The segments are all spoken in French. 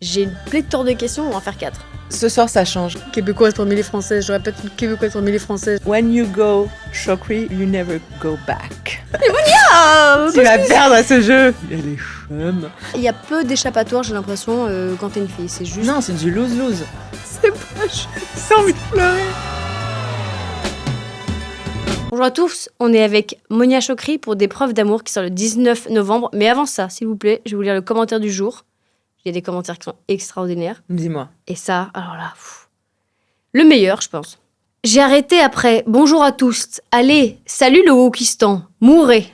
J'ai une pléthore de questions, on va en faire 4. Ce soir, ça change. Québécoise parmi les Françaises, je répète, québécoise parmi les Françaises. When you go Chokri, you never go back. Tu Tu vas perdre à ce jeu. Elle est chum. Il y a peu d'échappatoires, j'ai l'impression, quand t'es une fille. C'est juste. Non, c'est du lose-lose. C'est pas juste. J'ai envie de pleurer. Bonjour à tous, on est avec Monia Chokri pour Des preuves d'amour qui sort le 19 novembre. Mais avant ça, s'il vous plaît, je vais vous lire le commentaire du jour. Il y a des commentaires qui sont extraordinaires. Dis-moi. Et ça, alors là, le meilleur, je pense. J'ai arrêté après. Bonjour à tous. Allez, salut le Wokistan. Mourez.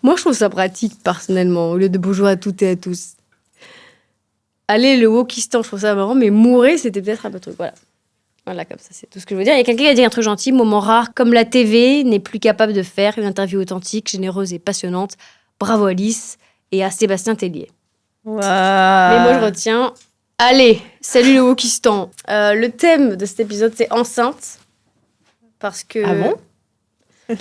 Moi, je trouve ça pratique, personnellement, au lieu de bonjour à toutes et à tous. Allez, le Wokistan, je trouve ça marrant, mais mourir, c'était peut-être un peu truc. Voilà, comme ça, c'est tout ce que je veux dire. Il y a quelqu'un qui a dit un truc gentil, moment rare, comme la TV n'est plus capable de faire une interview authentique, généreuse et passionnante. Bravo Alice et à Sébastien Tellier. Wow. Mais moi, je retiens. Allez, salut le Wokistan. Le thème de cet épisode, c'est enceinte. Parce que. Ah bon?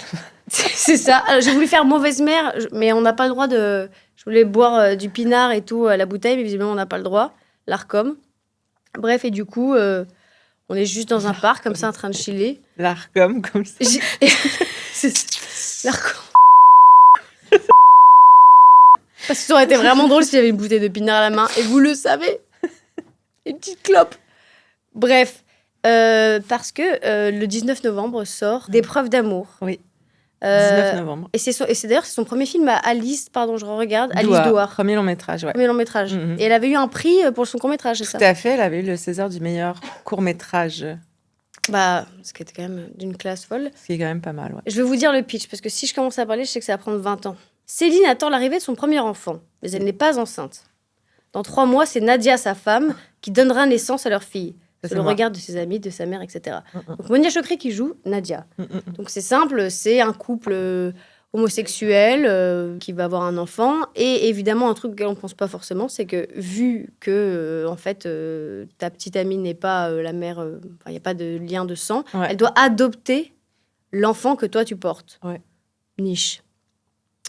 C'est ça. Alors, j'ai voulu faire mauvaise mère, mais on n'a pas le droit de. Je voulais boire du pinard et tout à la bouteille, mais visiblement, on n'a pas le droit. L'Arcom. Bref, et du coup, on est juste dans un parc, comme ça, en train de chiller. L'Arcom, comme ça. C'est l'Arcom. Parce que ça aurait été vraiment drôle s'il y avait une bouteille de pinard à la main, et vous le savez. Une petite clope. Bref, parce que le 19 novembre sort Des preuves d'amour. Oui. 19 novembre. Et c'est d'ailleurs c'est son premier film à Alice, pardon, je regarde, Alice Douar. Douar. Premier long métrage, ouais. Premier long métrage. Mm-hmm. Et elle avait eu un prix pour son court métrage, c'est ça? Tout à fait, elle avait eu le César du meilleur court métrage. Bah, ce qui était quand même d'une classe folle. Ce qui est quand même pas mal, ouais. Je vais vous dire le pitch, parce que si je commence à parler, je sais que ça va prendre 20 ans. Céline attend l'arrivée de son premier enfant, mais elle n'est pas enceinte. Dans 3 mois, c'est Nadia, sa femme, qui donnera naissance à leur fille. C'est le regard de ses amis, de sa mère, etc. Donc Monia Chokri qui joue Nadia. Donc c'est simple, c'est un couple homosexuel qui va avoir un enfant. Et évidemment, un truc auquel on ne pense pas forcément, c'est que vu que en fait, ta petite amie n'est pas la mère, il n'y a pas de lien de sang, Ouais. elle doit adopter l'enfant que toi tu portes. Ouais. Niche.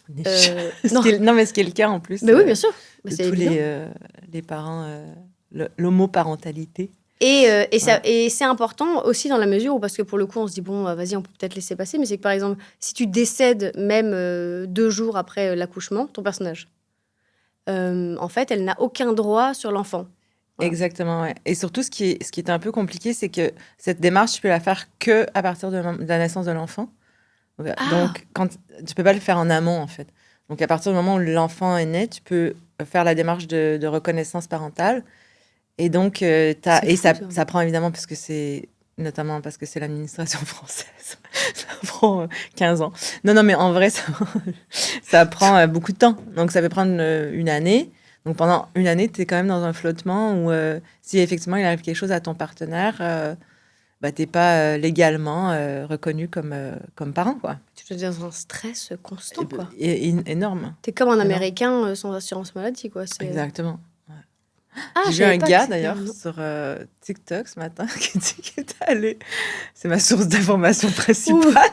Non, mais ce qui est le cas en plus. Mais oui, bien sûr. De C'est tous évident. les parents, l'homoparentalité. Et c'est important aussi dans la mesure où, parce que pour le coup, on se dit, bon, vas-y, on peut peut-être laisser passer, mais c'est que par exemple, si tu décèdes même 2 jours après l'accouchement, ton personnage, en fait, elle n'a aucun droit sur l'enfant. Voilà. Exactement, ouais. Et surtout, ce qui est un peu compliqué, c'est que cette démarche, tu peux la faire que à partir de la naissance de l'enfant. Donc, tu peux pas le faire en amont, en fait. Donc, à partir du moment où l'enfant est né, tu peux faire la démarche de reconnaissance parentale. Et donc, ça prend évidemment, notamment parce que c'est l'administration française, ça prend 15 ans. Non, mais en vrai, ça prend beaucoup de temps. Donc, ça peut prendre une année. Donc, pendant une année, tu es quand même dans un flottement où, si effectivement il arrive quelque chose à ton partenaire, tu n'es pas légalement reconnu comme parent, quoi. Tu te dis dans un stress constant, quoi. Énorme. Tu es comme un Américain sans assurance maladie, quoi. Exactement. Ah, j'ai vu un gars d'ailleurs sur TikTok ce matin qui dit qu'il était allé. C'est ma source d'information principale.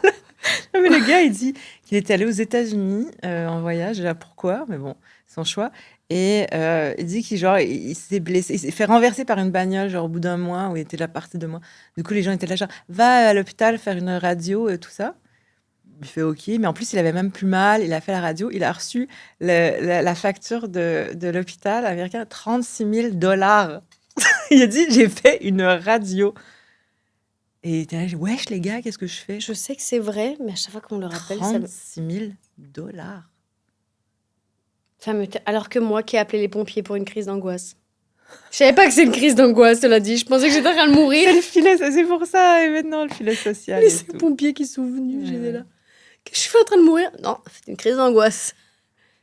Non, mais le gars, il dit qu'il était allé aux États-Unis en voyage. Là, pourquoi? Mais bon, son choix. Et il dit qu'il s'est blessé. Il s'est fait renverser par une bagnole genre au bout d'un mois où il était là parti 2 mois. Du coup, les gens étaient là genre va à l'hôpital faire une radio et tout ça. Il fait OK, mais en plus, il avait même plus mal. Il a fait la radio. Il a reçu la facture de l'hôpital américain, $36 000. Il a dit, j'ai fait une radio. Et il était là, wesh, les gars, qu'est-ce que je fais? Je sais que c'est vrai, mais à chaque fois qu'on me le rappelle, $36 000. Alors que moi qui ai appelé les pompiers pour une crise d'angoisse. Je savais pas que c'est une crise d'angoisse, cela dit. Je pensais que j'étais en train de mourir. C'est pour ça, et maintenant, le filet social. Les pompiers qui sont venus, j'étais là. Que je suis en train de mourir? Non, c'est une crise d'angoisse.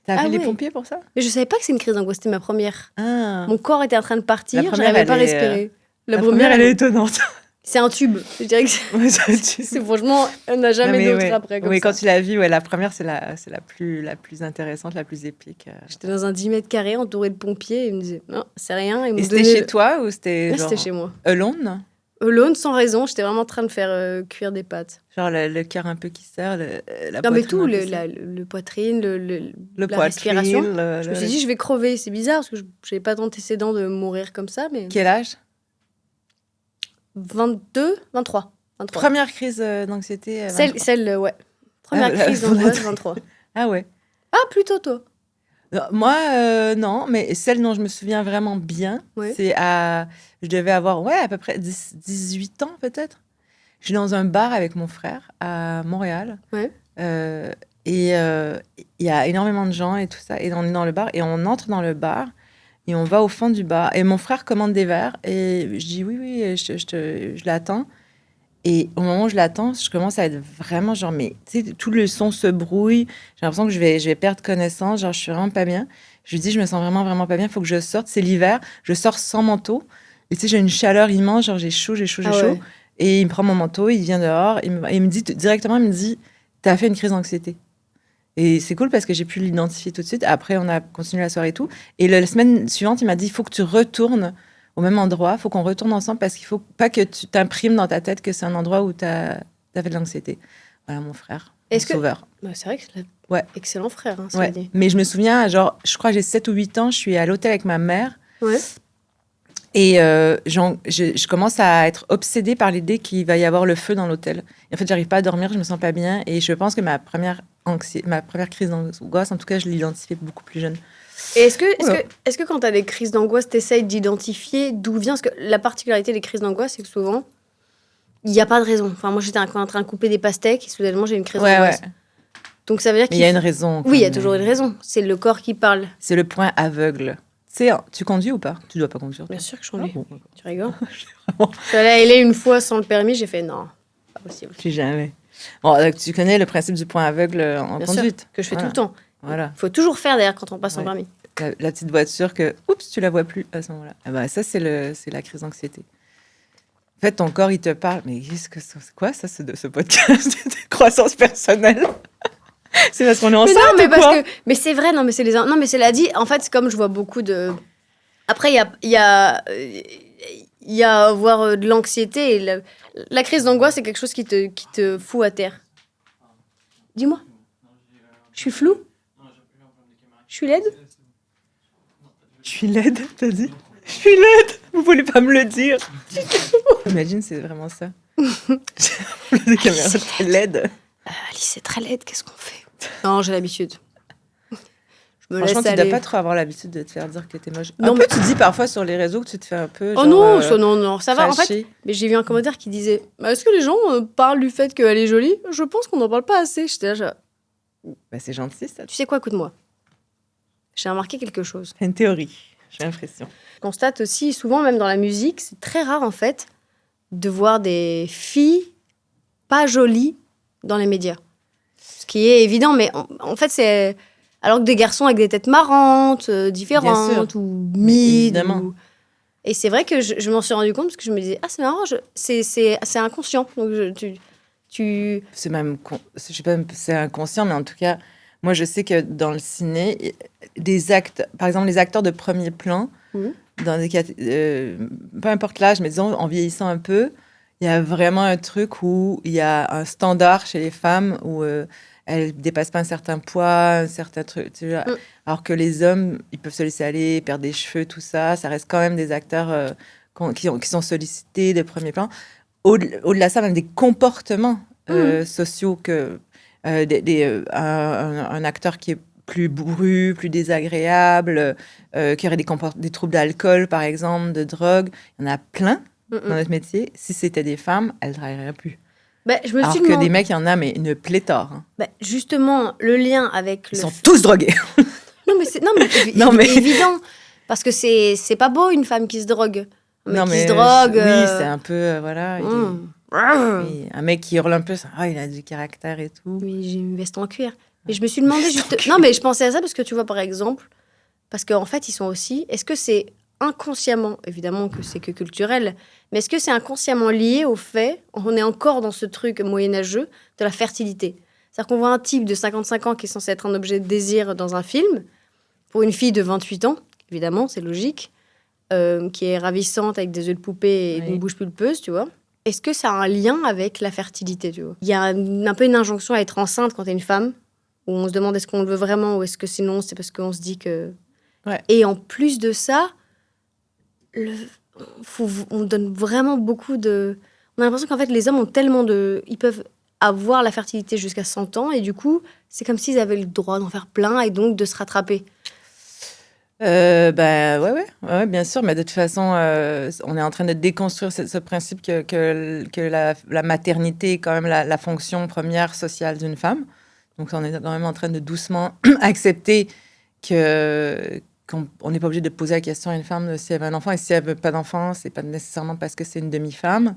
T'as appelé les pompiers pour ça? Mais je savais pas que c'est une crise d'angoisse, c'était ma première. Ah. Mon corps était en train de partir, je n'arrivais pas à respirer. La première, elle est étonnante. C'est un tube, je dirais que c'est franchement, on n'a jamais d'autre après. Comme ça. Quand tu l'as vu, la première, c'est la plus intéressante, la plus épique. J'étais dans un 10 mètres carrés entouré de pompiers et ils me disaient non, c'est rien. Et c'était chez toi ou c'était C'était chez moi. Alone? Alone, sans raison. J'étais vraiment en train de faire cuire des pâtes. Genre le cœur un peu qui serre, la Non, mais poitrine tout, un peu serrée. le poitrine, Le la poitrine, respiration. Je me suis dit, je vais crever. C'est bizarre parce que je n'avais pas d'antécédent de mourir comme ça, mais... Quel âge? 22, 23. Première crise d'anxiété? 23. Ouais. Première crise d'angoisse, 23. Ah ouais. Ah, plutôt toi. Moi, non, mais celle dont je me souviens vraiment bien, c'est je devais avoir, à peu près 18 ans peut-être. Je suis dans un bar avec mon frère à Montréal. Ouais. Et il y a énormément de gens et tout ça. Et on est dans le bar et on entre dans le bar et on va au fond du bar. Et mon frère commande des verres et je dis oui, je l'attends. Et au moment où je l'attends, je commence à être vraiment genre, mais tu sais, tout le son se brouille. J'ai l'impression que je vais perdre connaissance. Genre, je suis vraiment pas bien. Je lui dis, je me sens vraiment, vraiment pas bien. Il faut que je sorte. C'est l'hiver. Je sors sans manteau. Et tu sais, j'ai une chaleur immense. Genre, j'ai chaud. Ouais. Et il me prend mon manteau. Il vient dehors. Il me dit directement, il me dit, t'as fait une crise d'anxiété. Et c'est cool parce que j'ai pu l'identifier tout de suite. Après, on a continué la soirée et tout. Et la semaine suivante, il m'a dit, il faut que tu retournes au même endroit. Il faut qu'on retourne ensemble parce qu'il ne faut pas que tu t'imprimes dans ta tête que c'est un endroit où tu as fait de l'anxiété. Voilà, mon frère, mon sauveur. Ouais, c'est vrai que c'est excellent frère. Hein, dit. Mais je me souviens, genre, je crois que j'ai 7 ou 8 ans, je suis à l'hôtel avec ma mère. Ouais. Et je commence à être obsédée par l'idée qu'il va y avoir le feu dans l'hôtel. Et en fait, j'arrive pas à dormir, je me sens pas bien. Et je pense que ma première crise d'angoisse, en tout cas, je l'identifiais beaucoup plus jeune. Et est-ce que quand tu as des crises d'angoisse, tu essayes d'identifier d'où vient? Parce que la particularité des crises d'angoisse, c'est que souvent, il n'y a pas de raison. Enfin, moi, j'étais en train de couper des pastèques et soudainement, j'ai une crise d'angoisse. Ouais. Donc, ça veut dire qu'il y a une raison. Oui, il y a toujours une raison. C'est le corps qui parle. C'est le point aveugle. Tu conduis ou pas? Tu dois pas conduire. Bien sûr que je conduis. Bon, tu rigoles? Je suis allée à LA une fois sans le permis, j'ai fait non, pas possible. Jamais. Bon, tu connais le principe du point aveugle en Bien conduite. Sûr, que je fais tout le temps. Voilà. Il faut toujours faire d'ailleurs quand on passe en permis. La petite voiture que, oups, tu la vois plus à ce moment-là. Ah bah, ça, c'est la crise d'anxiété. En fait, ton corps, il te parle. Mais qu'est-ce que c'est quoi ça, ce podcast de croissance personnelle? C'est parce qu'on est ensemble. Mais c'est vrai, non, mais c'est non, mais c'est la dit. En fait, c'est comme je vois beaucoup de. Après, il y a avoir de l'anxiété. Et la crise d'angoisse, c'est quelque chose qui te fout à terre. Dis-moi. Je suis floue? Je suis laide? Je suis laide, t'as dit? Je suis laide. Vous voulez pas me le dire? Imagine, c'est vraiment ça. Les caméras, c'est laide. Alice, c'est très laide. Qu'est-ce qu'on fait? Non, j'ai l'habitude. Franchement, tu ne dois pas trop avoir l'habitude de te faire dire que t'es moche. Non, mais tu dis parfois sur les réseaux que tu te fais un peu. Oh non, non, ça va. En fait, mais j'ai vu un commentaire qui disait est-ce que les gens parlent du fait qu'elle est jolie? Je pense qu'on n'en parle pas assez. J'étais là, bah, c'est gentil, ça. Tu sais quoi, écoute-moi. J'ai remarqué quelque chose. C'est une théorie, j'ai l'impression. Je constate aussi, souvent, même dans la musique, c'est très rare, en fait, de voir des filles pas jolies dans les médias. Ce qui est évident, mais en fait, c'est... Alors que des garçons avec des têtes marrantes, différentes, ou mid. Et c'est vrai que je m'en suis rendu compte parce que je me disais, c'est marrant, c'est inconscient. Donc C'est même, je sais pas, c'est inconscient, mais en tout cas, moi je sais que dans le ciné, par exemple les acteurs de premier plan, dans des peu importe l'âge, mais disons en vieillissant un peu, il y a vraiment un truc où il y a un standard chez les femmes où elles ne dépassent pas un certain poids, un certain truc. Tu vois, alors que les hommes, ils peuvent se laisser aller, perdre des cheveux, tout ça. Ça reste quand même des acteurs qui sont sollicités de premier plan. Au-delà de ça, même des comportements sociaux que un acteur qui est plus bourru, plus désagréable, qui aurait des troubles d'alcool, par exemple, de drogue. Il y en a plein dans notre métier. Si c'était des femmes, elles ne travailleraient plus. Alors que des mecs, il y en a, mais une pléthore. Hein. Justement, le lien avec... Ils sont tous drogués. Non, mais c'est évident. Parce que c'est pas beau, une femme qui se drogue. Un mec qui se drogue... Oui, c'est un peu... voilà. Un mec qui hurle un peu, il a du caractère et tout. Oui, j'ai une veste en cuir. Mais je me suis demandé juste... Non, mais je pensais à ça parce que tu vois, par exemple... Parce qu'en fait, ils sont aussi... Est-ce que c'est inconsciemment, évidemment que c'est que culturel, mais est-ce que c'est inconsciemment lié au fait, on est encore dans ce truc moyenâgeux, de la fertilité? C'est-à-dire qu'on voit un type de 55 ans qui est censé être un objet de désir dans un film, pour une fille de 28 ans, évidemment, c'est logique, qui est ravissante avec des yeux de poupée et une bouche pulpeuse, tu vois. Est-ce que ça a un lien avec la fertilité, tu vois? Il y a un peu une injonction à être enceinte quand t'es une femme, où on se demande est-ce qu'on le veut vraiment ou est-ce que sinon c'est parce qu'on se dit que... Ouais. Et en plus de ça, on donne vraiment beaucoup de... On a l'impression qu'en fait, les hommes ont tellement de... Ils peuvent avoir la fertilité jusqu'à 100 ans et du coup, c'est comme s'ils avaient le droit d'en faire plein et donc de se rattraper. Ouais, bien sûr, mais de toute façon, on est en train de déconstruire ce principe que la maternité est quand même la fonction première sociale d'une femme. Donc, on est quand même en train de doucement accepter qu'on n'est pas obligé de poser la question à une femme si elle veut un enfant. Et si elle veut pas d'enfant, c'est pas nécessairement parce que c'est une demi-femme.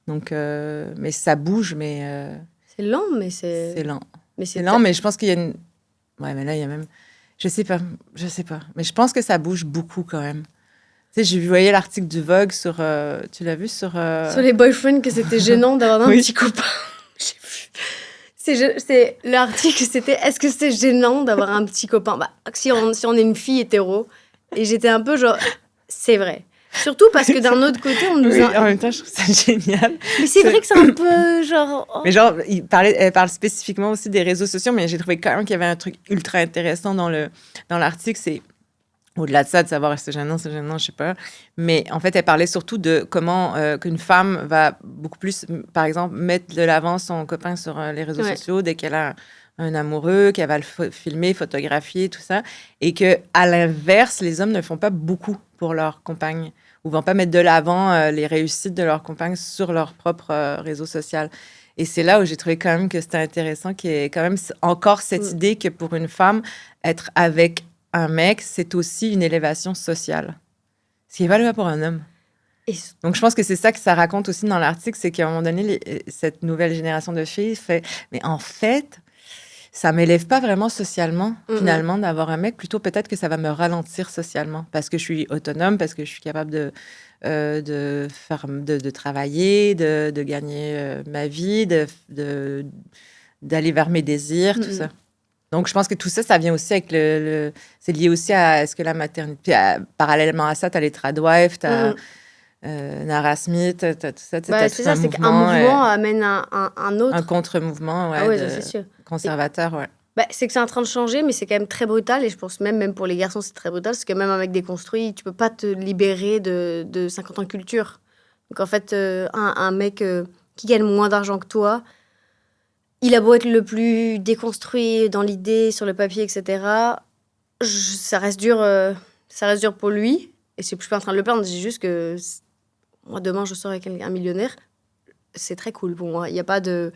Donc, mais ça bouge, mais... c'est lent, mais c'est... C'est lent. Mais c'est lent, mais je pense qu'il y a une... Ouais, mais là, il y a même... Je sais pas. Mais je pense que ça bouge beaucoup quand même. Tu sais, j'ai vu l'article du Vogue sur... tu l'as vu sur... Sur les boyfriends, que c'était gênant d'avoir un petit copain. J'ai vu. C'est l'article, c'était est-ce que c'est gênant d'avoir un petit copain? Si on est une fille hétéro. Et j'étais un peu genre, c'est vrai. Surtout parce que d'un autre côté, on nous a... en même temps, je trouve ça génial. Mais c'est vrai que c'est un peu genre... Oh. Mais genre, elle parle spécifiquement aussi des réseaux sociaux, mais j'ai trouvé quand même qu'il y avait un truc ultra intéressant dans l'article. C'est au-delà de ça, de savoir si c'est gênant, je sais pas. Mais en fait, elle parlait surtout de comment qu'une femme va beaucoup plus, par exemple, mettre de l'avant son copain sur les réseaux sociaux dès qu'elle a un amoureux, qu'elle va le filmer, photographier, tout ça. Et qu'à l'inverse, les hommes ne font pas beaucoup pour leur compagne ou vont pas mettre de l'avant les réussites de leur compagne sur leur propre réseau social. Et c'est là où j'ai trouvé quand même que c'était intéressant qu'il y ait quand même encore cette idée que pour une femme, être avec un mec, c'est aussi une élévation sociale. Ce qui n'est pas le cas pour un homme. Donc, je pense que c'est ça que ça raconte aussi dans l'article, c'est qu'à un moment donné, cette nouvelle génération de filles fait... Mais en fait, ça ne m'élève pas vraiment socialement, finalement, d'avoir un mec. Plutôt, peut-être que ça va me ralentir socialement parce que je suis autonome, parce que je suis capable de travailler, de gagner ma vie, d'aller vers mes désirs, tout ça. Donc, je pense que tout ça, ça vient aussi avec c'est lié aussi à ce que la maternité... parallèlement à ça, tu as les tradwives, tu as Nara Smith, tu as tout ça. C'est ça, c'est qu'un mouvement amène un autre. Un contre-mouvement, c'est sûr. Conservateur, c'est que c'est en train de changer, mais c'est quand même très brutal. Et je pense même pour les garçons, c'est très brutal. Parce que même avec Déconstruit, tu peux pas te libérer de 50 ans de culture. Donc, en fait, un mec qui gagne moins d'argent que toi... Il a beau être le plus déconstruit dans l'idée, sur le papier, etc. Ça reste dur pour lui. Et je suis pas en train de le plaindre. Je dis juste que moi, demain, je sors avec un millionnaire. C'est très cool pour moi. Il n'y a pas de...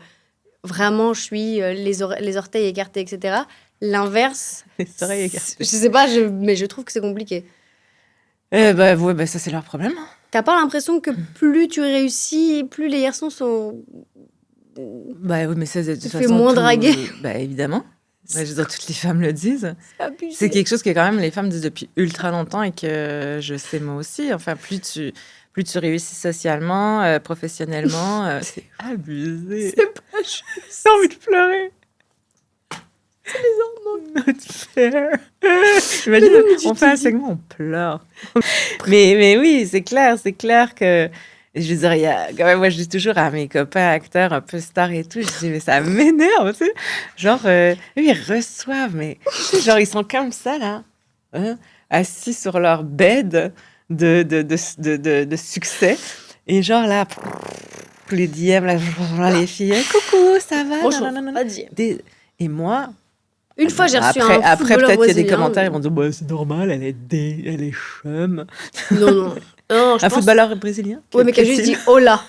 Vraiment, je suis les orteils écartés, etc. L'inverse... Les oreilles écartées. Je sais pas, mais je trouve que c'est compliqué. Ça, c'est leur problème. T'as pas l'impression que plus tu réussis, plus les garçons sont... Oui, mais ça, de toute façon... Tu fais moins draguer. Évidemment. Je veux dire, toutes les femmes le disent. C'est quelque chose que quand même les femmes disent depuis ultra longtemps et que je sais moi aussi. Enfin, plus tu réussis socialement, professionnellement, c'est abusé. C'est pas juste. J'ai envie de pleurer. C'est les hormones. Imagine, on fait un segment, on pleure. mais oui, c'est clair que... Je veux dire, moi, je dis toujours à mes copains acteurs un peu stars et tout, je dis, mais ça m'énerve, tu sais. Genre, eux, ils reçoivent, mais genre, ils sont comme ça, là, assis sur leur bed de succès. Et genre, là, les DM, là, les filles, coucou, ça va? Pas dire. Et moi... Une fois, j'ai reçu un après, peut-être qu'il y a des commentaires, mais... ils vont dire, c'est normal, elle est chum. Non, un footballeur brésilien. Oui, mais qui a juste dit hola.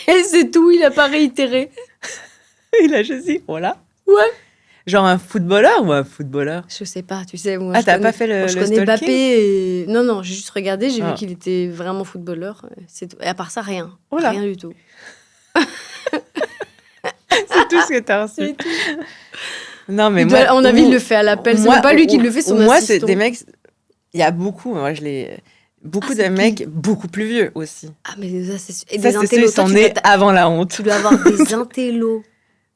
Et c'est tout, il n'a pas réitéré. Il a juste dit hola. Ouais. Genre un footballeur ou un footballeur? Je sais pas, tu sais. Moi, t'as pas fait le je connais stalking? Mbappé. Non, j'ai juste regardé, j'ai vu qu'il était vraiment footballeur. C'est tout. Et à part ça, rien. Hola. Rien du tout. C'est tout ce que t'as reçu. C'est tout. Non, mais à mon avis, il le fait à l'appel. C'est même pas lui qui le fait, son assistant. Moi, c'est des mecs... Il y a beaucoup, beaucoup de mecs beaucoup plus vieux aussi. Ah, mais ça, c'est... Et ça, des c'est ceux qui sont nés avant la honte. Tu dois avoir des intellos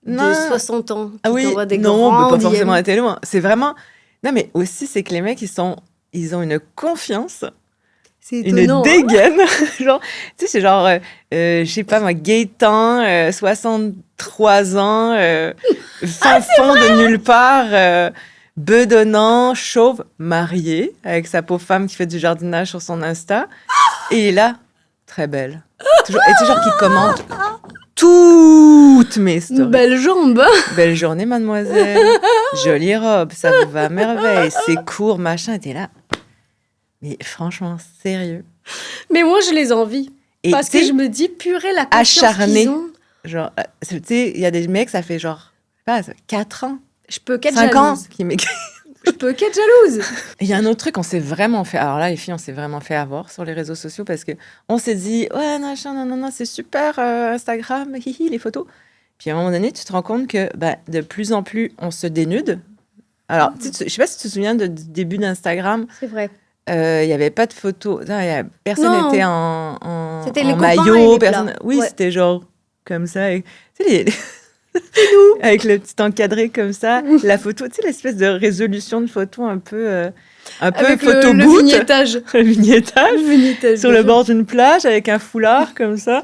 de 60 ans qui t'envoient des non, grands pas forcément intellos. C'est vraiment... Non, mais aussi, c'est que les mecs, ils ont une confiance C'est une étonnant. dégaine. Genre, tu sais, c'est genre, je sais pas moi, Gaëtan, 63 ans, fin fond de nulle part, bedonnant, chauve, marié, avec sa pauvre femme qui fait du jardinage sur son Insta. Et il est là, très belle. Et toujours qui commente toutes mes stories. Belle jambe. Belle journée, mademoiselle. Jolie robe, ça vous va à merveille. C'est court, machin. T'es là. Mais franchement, sérieux. Mais moi, je les envie. Et Parce que je me dis, purée, la confiance acharné. qu'ils ont. Genre, tu sais, il y a des mecs, ça fait genre, je sais pas, 4 ans, Je peux qu'être 5 ans, jalouse. qui m'écrivent. Je peux qu'être jalouse. Il y a un autre truc, on s'est vraiment fait. Alors là, les filles, on s'est vraiment fait avoir sur les réseaux sociaux parce que on s'est dit, ouais, machin, non, c'est super, Instagram, hihi, les photos. Puis à un moment donné, tu te rends compte que de plus en plus, on se dénude. Alors, je sais pas si tu te souviens du début d'Instagram, C'est vrai. il n'y avait pas de photos. Personne Non. n'était en C'était les copains maillot. et les Personne... plats. Oui, Ouais. c'était genre comme ça. Tu sais, avec le petit encadré comme ça. La photo, tu sais, l'espèce de résolution de photo un peu Avec photo le boot. vignettage. Le vignettage. Le vignettage, Sur bien le sûr. bord d'une plage avec un foulard comme ça.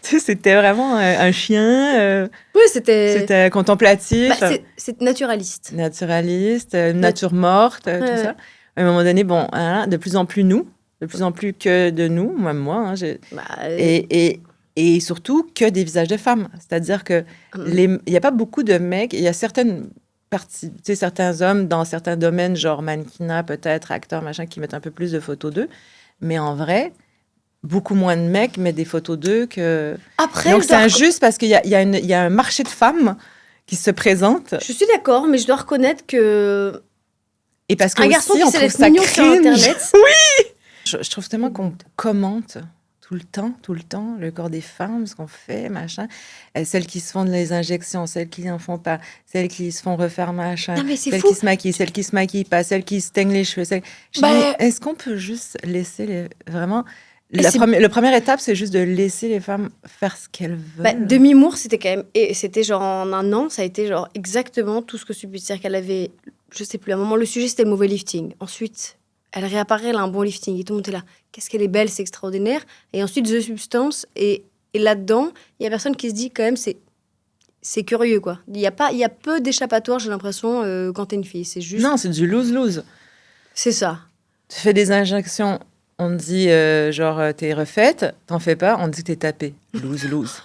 Tu sais, c'était vraiment un chien. Oui, c'était... C'était contemplatif. c'est naturaliste. Naturaliste, nature morte, Ouais, tout ouais. ça. À un moment donné, bon, hein, de plus en plus nous, de plus en plus que de nous, même moi, hein, Bah, et surtout que des visages de femmes. C'est-à-dire que il n'y a pas beaucoup de mecs, il y a certaines parties, tu sais, certains hommes dans certains domaines, genre mannequinat, peut-être, acteurs, machin, qui mettent un peu plus de photos d'eux. Mais en vrai, beaucoup moins de mecs mettent des photos d'eux que... Après, Donc je c'est dois injuste parce qu'il y a un marché de femmes qui se présente. je suis d'accord, mais je dois reconnaître que Et parce que un garçon aussi, qui on se trouve laisse ça mignon sur cringe. Internet. Je trouve tellement qu'on commente tout le temps, le corps des femmes, ce qu'on fait, machin. Celles qui se font les injections, celles qui n'en font pas, celles qui se font refaire machin, Non, mais c'est celles fou. qui se maquillent, celles qui se maquillent pas, celles qui se teignent les cheveux. Je Bah, dis, est-ce qu'on peut juste laisser vraiment... c'est- La première étape, c'est juste de laisser les femmes faire ce qu'elles veulent. Bah, Demi-Moore, c'était quand même... Et c'était genre en un an, ça a été genre exactement tout ce que tu peux dire qu'elle avait... Je sais plus, à un moment, le sujet, c'était le mauvais lifting. Ensuite, elle réapparaît, elle a un bon lifting. Et tout le monde est là. Qu'est-ce qu'elle est belle, c'est extraordinaire. Et ensuite, The Substance. Et là-dedans, il y a personne qui se dit quand même, c'est curieux, quoi. Il y a peu d'échappatoires, j'ai l'impression, quand t'es une fille. C'est juste... Non, c'est du lose-lose. C'est ça. Tu fais des injections, on te dit genre t'es refaite, t'en fais pas, on te dit que t'es tapée. Lose-lose.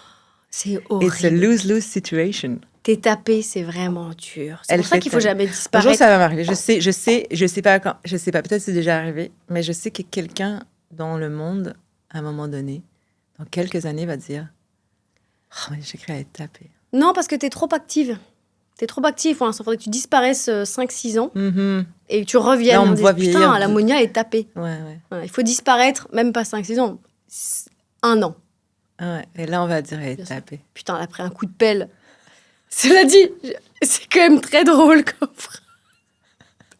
C'est It's a horrible. lose-lose situation. T'es tapé, c'est vraiment dur. C'est Elle pour ça fait qu'il faut tellement. jamais Un jour, disparaître. ça va m'arriver. Je sais pas quand, je sais pas, peut-être c'est déjà arrivé, mais je sais que quelqu'un dans le monde, à un moment donné, dans quelques années, va dire « Oh, mais j'ai cru à être tapée. Non, parce que t'es trop active. T'es trop active pour l'instant. Faudrait que tu disparaisses 5-6 ans Mhm. et que tu reviennes. Là, on en me disant, voit putain, vieillir. l'ammonia est tapée. Ouais. Voilà, il faut disparaître, même pas 5-6 ans. 1 an. Ouais. Et là, on va dire elle est Bien sûr. tapée. Putain, elle a pris un coup de pelle. Cela dit, c'est quand même très drôle comme phrase.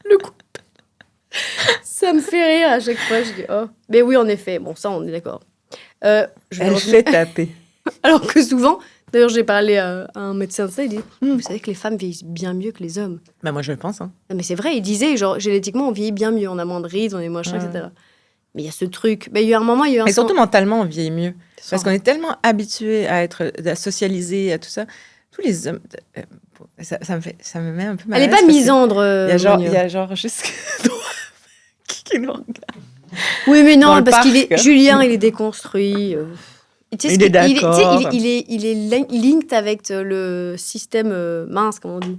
Le coup de pelle. Ça me fait rire à chaque fois. Je dis, oh. Mais oui, en effet. Bon, ça, on est d'accord. Je vais Elle revenir- fait taper. Alors que souvent, d'ailleurs, j'ai parlé à un médecin de ça, il dit, vous savez que les femmes vieillissent bien mieux que les hommes. Bah, moi, je le pense. Hein. Non, mais c'est vrai, il disait, genre, génétiquement, on vieillit bien mieux, on a moins de rides, on est moins chien, Ouais. etc. Mais il y a ce truc. Mais il y a eu un moment, il y a eu un Et surtout, sang- mentalement, on vieillit mieux. Parce sang. qu'on est tellement habitué à socialiser, à tout ça. Tous les hommes... ça me met un peu mal Elle à est l'aise pas parce que misandre. Il y a genre juste... qui nous regarde. Oui, mais dans non, le parce qu'il est parc. Julien, il est déconstruit. Tu sais, Il ce est qu'il- d'accord. Il est linked avec le système mince, comment on dit,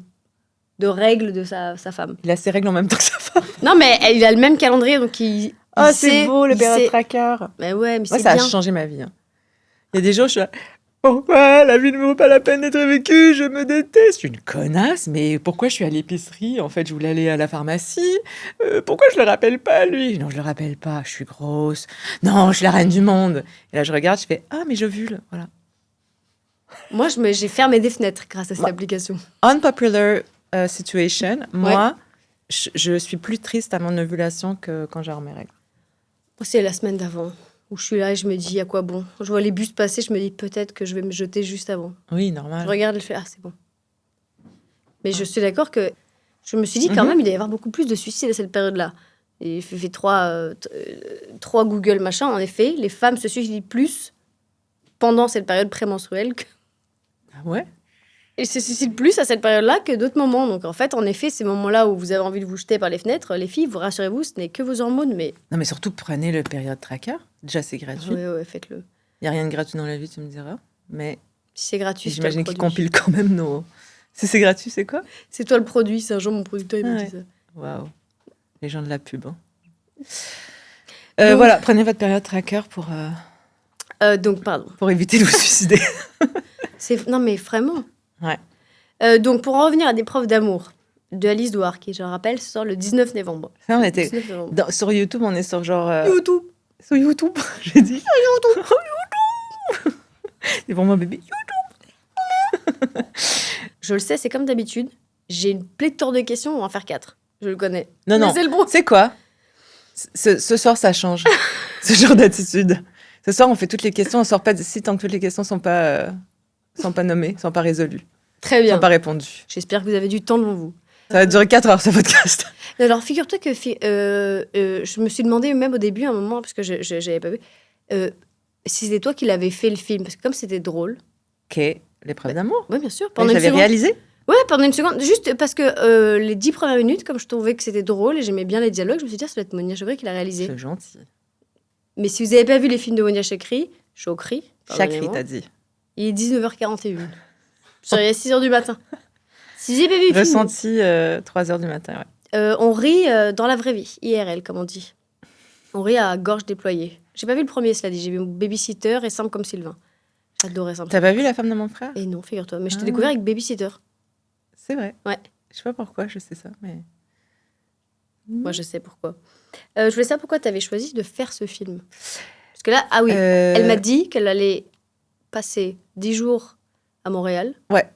de règles de sa femme. Il a ses règles en même temps que sa femme. Non, mais il a le même calendrier, donc il. Oh, il c'est sait- beau, le il période sait- tracker. Mais ouais, mais Moi, c'est ça bien. a changé ma vie. Hein. Il y a des jours, je suis là... Pourquoi la vie ne vaut pas la peine d'être vécue? Je me déteste. Je suis une connasse, mais pourquoi je suis à l'épicerie? En fait, je voulais aller à la pharmacie. Pourquoi je le rappelle pas, lui? Non, je le rappelle pas. Je suis grosse. Non, je suis la reine du monde. Et là, je regarde, je fais ah, mais j'ovule. Voilà. Moi, j'ai fermé des fenêtres grâce à cette Moi- application. Unpopular situation. Moi, je suis plus triste à mon ovulation que quand j'ai mes règles. Moi, c'est la semaine d'avant où je suis là et je me dis à quoi bon. Je vois les bus passer, je me dis peut-être que je vais me jeter juste avant. Oui, Je normal. regarde et je fais ah, c'est bon. Mais je suis d'accord que je me suis dit quand Mhm. même, il doit y avoir beaucoup plus de suicides à cette période-là. Il fait 3 Google machin. En effet, les femmes se suicident plus pendant cette période prémenstruelle. Ah ouais? Et se suicident plus à cette période-là que d'autres moments. Donc en fait, en effet, ces moments-là où vous avez envie de vous jeter par les fenêtres, les filles, vous rassurez-vous, ce n'est que vos hormones. Mais Non, mais surtout, prenez le période tracker. Déjà, c'est gratuit. ouais, faites-le. Il n'y a rien de gratuit dans la vie, tu me diras. Mais Si c'est gratuit, j'imagine qu'ils compilent quand même nos... Si c'est gratuit, c'est quoi? C'est toi le produit. C'est un jour, mon producteur, il m'a dit ça. Waouh. Les gens de la pub. Hein. Donc- Voilà, prenez votre période tracker Donc, pardon. pour éviter de vous suicider. Non, mais vraiment. Ouais. Donc, pour en revenir à des preuves d'amour de Alice Douard, qui, je le rappelle, sort le 19 novembre. Ça, on était... 19 novembre. Sur YouTube, on est sur genre... YouTube. Sur YouTube, j'ai dit. Sur YouTube. C'est pour moi, bébé. Je le sais, c'est comme d'habitude. J'ai une pléthore de questions, on va en faire 4. Je le connais. Non, Mais non. c'est le bon. C'est quoi? Ce soir, ça change. Ce genre d'attitude. Ce soir, on fait toutes les questions. On sort pas d'ici tant que toutes les questions sont pas nommées, sont pas résolues, Très bien. sont pas répondues. J'espère que vous avez du temps devant vous. Ça va durer 4 heures, ce podcast. Alors, figure-toi que je me suis demandé même au début, à un moment, parce que je n'avais pas vu, si c'était toi qui l'avais fait le film. Parce que comme c'était drôle. Ok, l'épreuve d'amour. Oui, bien sûr. Ouais, Pendant une j'avais seconde. réalisé. Ouais, pendant une seconde. Juste parce que les 10 premières minutes, comme je trouvais que c'était drôle et j'aimais bien les dialogues, je me suis dit, ça doit être Monia Chokri qui l'a réalisé. C'est gentil. Mais si vous n'avez pas vu les films de Monia Chokri, Chakri, pardonnez-moi, t'as dit. il est 19h41. Il est 6h du matin. Si vous n'avez pas vu le film, Ressenti 3 heures du matin, ouais. on rit dans la vraie vie, IRL, comme on dit. On rit à gorge déployée. J'ai pas vu le premier, cela dit. J'ai vu Babysitter et Simple comme Sylvain. J'adorais Simple. T'as pas vu La femme de mon frère? Et non, figure-toi. Mais je t'ai Ah. découvert avec Babysitter. C'est vrai. Ouais. Je sais pas pourquoi je sais ça, mais... Moi, je sais pourquoi. Je voulais savoir pourquoi tu avais choisi de faire ce film. Parce que là, ah oui, Euh, elle m'a dit qu'elle allait passer 10 jours à Montréal. Ouais.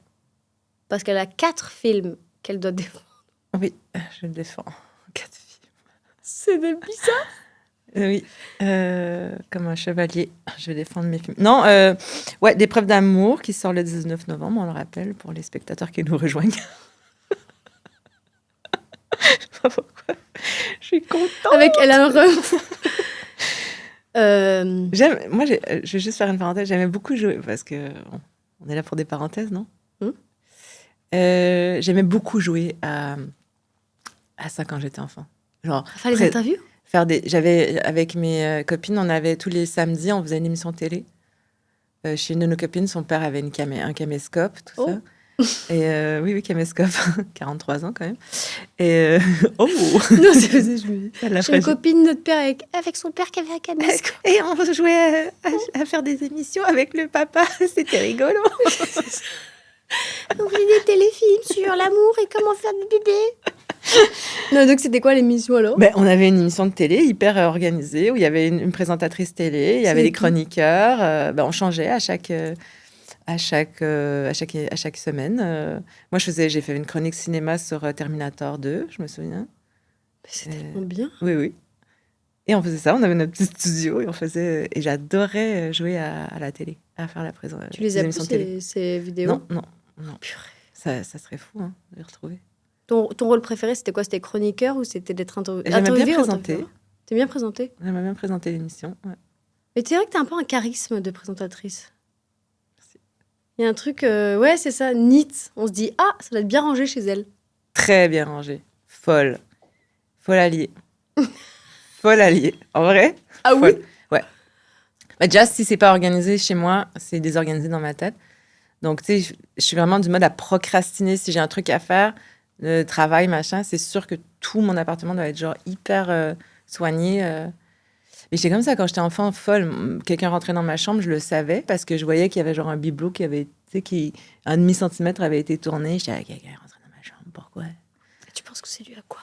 Parce qu'elle a 4 films qu'elle doit défendre. Oui, je le défends. 4 filles. C'est des bizarres. Oui, comme un chevalier, je vais défendre mes films. Non, ouais, des preuves d'amour qui sort le 19 novembre, on le rappelle, pour les spectateurs qui nous rejoignent. Je sais pas pourquoi. Je suis contente. Avec Ella Rem. Moi, je vais juste faire une parenthèse. J'aimais beaucoup jouer, parce que on est là pour des parenthèses, non? J'aimais beaucoup jouer à ça quand j'étais enfant. Genre, Faire les interviews. J'avais avec mes copines, on avait tous les samedis, on faisait une émission de télé. Chez une de nos copines, son père avait un caméscope, tout ça. Et oui, caméscope, 43 ans quand même. Et oh, Non, c'est je me dis. elle l'a J'ai une fait. copine, notre père, avec son père qui avait un caméscope. Et on jouait à faire des émissions avec le papa, c'était rigolo. On faisait des téléfilms sur l'amour et comment faire des bébés. Non, donc c'était quoi l'émission alors? Ben, on avait une émission de télé hyper organisée où il y avait une présentatrice télé, il y avait des chroniqueurs. On changeait à chaque semaine. Moi, j'ai fait une chronique cinéma sur Terminator 2, je me souviens. C'est tellement bien. Oui, oui. Et on faisait ça, on avait notre petit studio et j'adorais jouer à la télé, à faire la présentation. Tu les as plus ces vidéos? Non. Purée. Ça serait fou de les retrouver. Ton rôle préféré, c'était quoi? C'était chroniqueur ou c'était d'être interviewé? J'aimais bien présenter. T'es bien présentée? J'aimais bien présenter l'émission, ouais. Mais c'est vrai que t'as un peu un charisme de présentatrice. Merci. Il y a un truc, ouais, c'est ça, neat. On se dit, ah, ça doit être bien rangé chez elle. Très bien rangé. Folle alliée. Folle alliée. En vrai? Ah folle. oui? Ouais. Bah, déjà, si c'est pas organisé chez moi, c'est désorganisé dans ma tête. Donc, tu sais, je suis vraiment du mode à procrastiner. Si j'ai un truc à faire, le travail, machin, c'est sûr que tout mon appartement doit être genre hyper soigné. Mais j'étais comme ça quand j'étais enfant, folle. Quelqu'un rentrait dans ma chambre, je le savais parce que je voyais qu'il y avait genre un bibelot qui avait, tu sais, un demi-centimètre avait été tourné. J'étais là, quelqu'un est rentré dans ma chambre, pourquoi? Tu penses que c'est dû à quoi?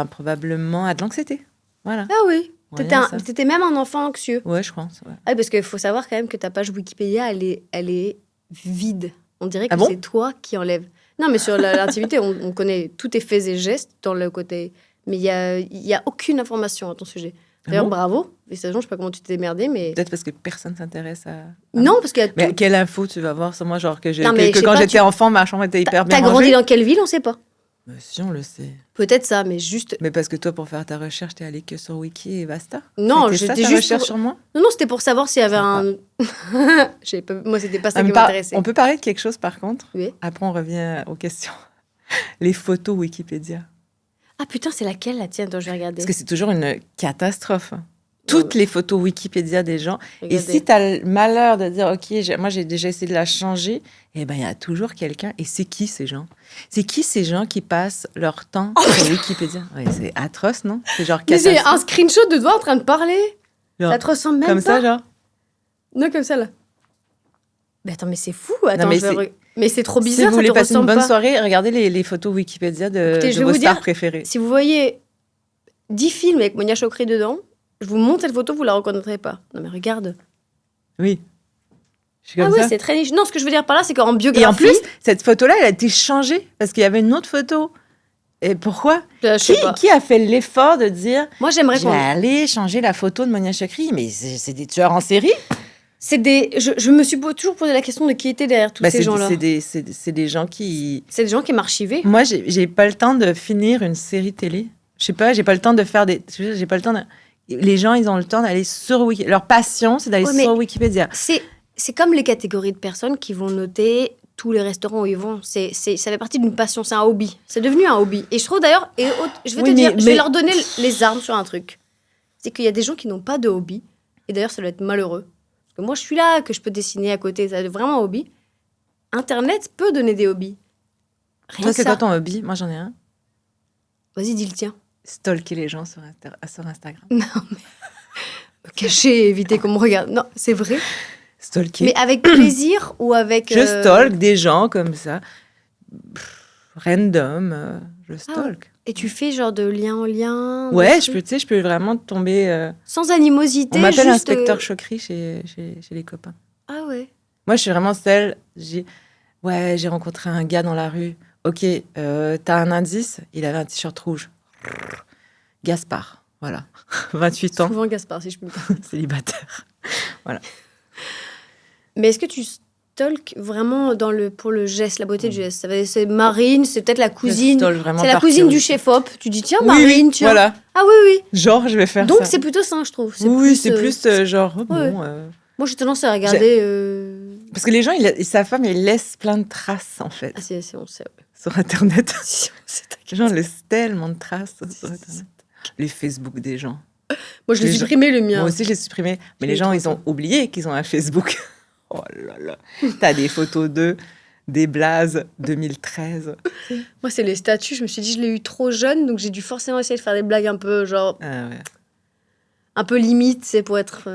Probablement à de l'anxiété. Voilà. Ah oui. Ouais, T'étais même un enfant anxieux. Ouais, je pense. Ouais. Ah, parce qu'il faut savoir quand même que ta page Wikipédia, elle est vide. On dirait que Ah bon? c'est toi qui enlèves. Non, mais sur l'intimité, on connaît tous tes faits et gestes dans le côté. Mais il y a aucune information à ton sujet. D'ailleurs, bravo. Et ça, je sais pas comment tu t'es démerdé, mais... Peut-être parce que personne s'intéresse à... Non, parce qu'il y a Mais quelle info tu vas voir sur moi, genre que Non, mais je sais quand pas, j'étais enfant, ma chambre était hyper bien T'as rangée. grandi dans quelle ville? On sait pas. Mais si, on le sait. Peut-être ça, mais juste... Mais parce que toi, pour faire ta recherche, t'es allé que sur Wiki et basta. Non, C'était ça, j'étais ta juste recherche pour... sur moi. Non, c'était pour savoir s'il y avait Moi, c'était pas ça qui m'intéressait. On peut parler de quelque chose, par contre. Oui. Après, on revient aux questions. Les photos Wikipédia. Ah putain, c'est laquelle, la tienne? Attends, je vais regarder. Parce que c'est toujours une catastrophe. Toutes les photos Wikipédia des gens. Regardez. Et si tu as le malheur de dire, OK, moi, j'ai déjà essayé de la changer, eh ben, il y a toujours quelqu'un. Et c'est qui ces gens? C'est qui ces gens qui passent leur temps sur Wikipédia? Ouais, c'est atroce, non? C'est genre Mais c'est un catastrophe. screenshot de toi en train de parler. Genre, Ça te ressemble même comme pas. ça, genre. Non, comme ça, là. Mais attends, mais c'est fou. Attends, mais mais c'est trop Si bizarre, vous ça voulez te passer une ressemble bonne pas. soirée, regardez les photos Wikipédia Écoutez, je de vais vos vous stars dire, préférées. Si vous voyez 10 films avec Monia Chokri dedans, je vous montre cette photo, vous la reconnaîtrez pas. Non mais regarde. Oui. Je suis Ah comme ouais, ça. c'est très niche. Non, ce que je veux dire par là, c'est qu'en biographie... Et en plus, cette photo-là, elle a été changée parce qu'il y avait une autre photo. Et pourquoi? je sais pas. Qui a fait l'effort de dire Moi, j'aimerais je vais qu'on... aller changer la photo de Monia Chokri? Mais c'est des tueurs en série. Je me suis toujours posé la question de qui était derrière tous ces gens-là. C'est des gens qui... C'est des gens qui m'archivaient. Moi, j'ai pas le temps de finir une série télé. Je sais pas, j'ai pas le temps de faire des... J'ai pas le temps de... Les gens, ils ont le temps d'aller sur Wikipédia. Leur passion, c'est d'aller sur Wikipédia. C'est comme les catégories de personnes qui vont noter tous les restaurants où ils vont. Ça fait partie d'une passion, c'est un hobby. C'est devenu un hobby. Et je trouve d'ailleurs... je vais leur donner les armes sur un truc. C'est qu'il y a des gens qui n'ont pas de hobby. Et d'ailleurs, ça doit être malheureux. Parce que moi, je suis là, que je peux dessiner à côté. Ça doit être vraiment un hobby. Internet peut donner des hobbies. Rien Toi, que c'est ça. quoi ton hobby? Moi, j'en ai un. Vas-y, dis le tien. Stalker les gens sur Instagram. Non, mais... Me cacher, éviter qu'on me regarde. Non, c'est vrai. Stalker. Mais avec plaisir ou avec... Je stalk des gens comme ça. Random. Je stalk. Et tu fais genre de lien en lien? Ouais, je peux vraiment tomber... Sans animosité, On m'appelle juste... inspecteur Chokri chez les copains. Ah ouais. Moi, je suis vraiment celle... J'ai rencontré un gars dans la rue. Ok, t'as un indice? Il avait un t-shirt rouge. Gaspard, voilà. 28 ans. Souvent Gaspard, si je peux me permettre. Célibataire. Voilà. Mais est-ce que tu stalk vraiment pour le geste, la beauté du geste? C'est Marine, c'est peut-être la cousine. C'est la cousine du chef-op. Tu dis, tiens, Marine, oui, tiens. Voilà. Ah oui, oui. Genre, je vais faire Donc, ça. c'est plutôt ça, je trouve. C'est plus genre, oh, ouais. bon... Moi, j'ai tendance à regarder... Parce que les gens, ils savent pas, mais ils laissent plein de traces, en fait. Ah, si, on sait. Ouais. Sur Internet. Si, on sait, Les gens laissent tellement de traces sur Internet. Les Facebook des gens. Moi, je l'ai supprimé, le mien. Moi aussi, je l'ai supprimé. Mais les gens, ils ont oublié qu'ils ont un Facebook. Oh là là. T'as des photos d'eux, des blazes 2013. Moi, c'est les statuts. Je me suis dit, je l'ai eu trop jeune, donc j'ai dû forcément essayer de faire des blagues un peu, genre... Ah ouais. Un peu limite, c'est pour être...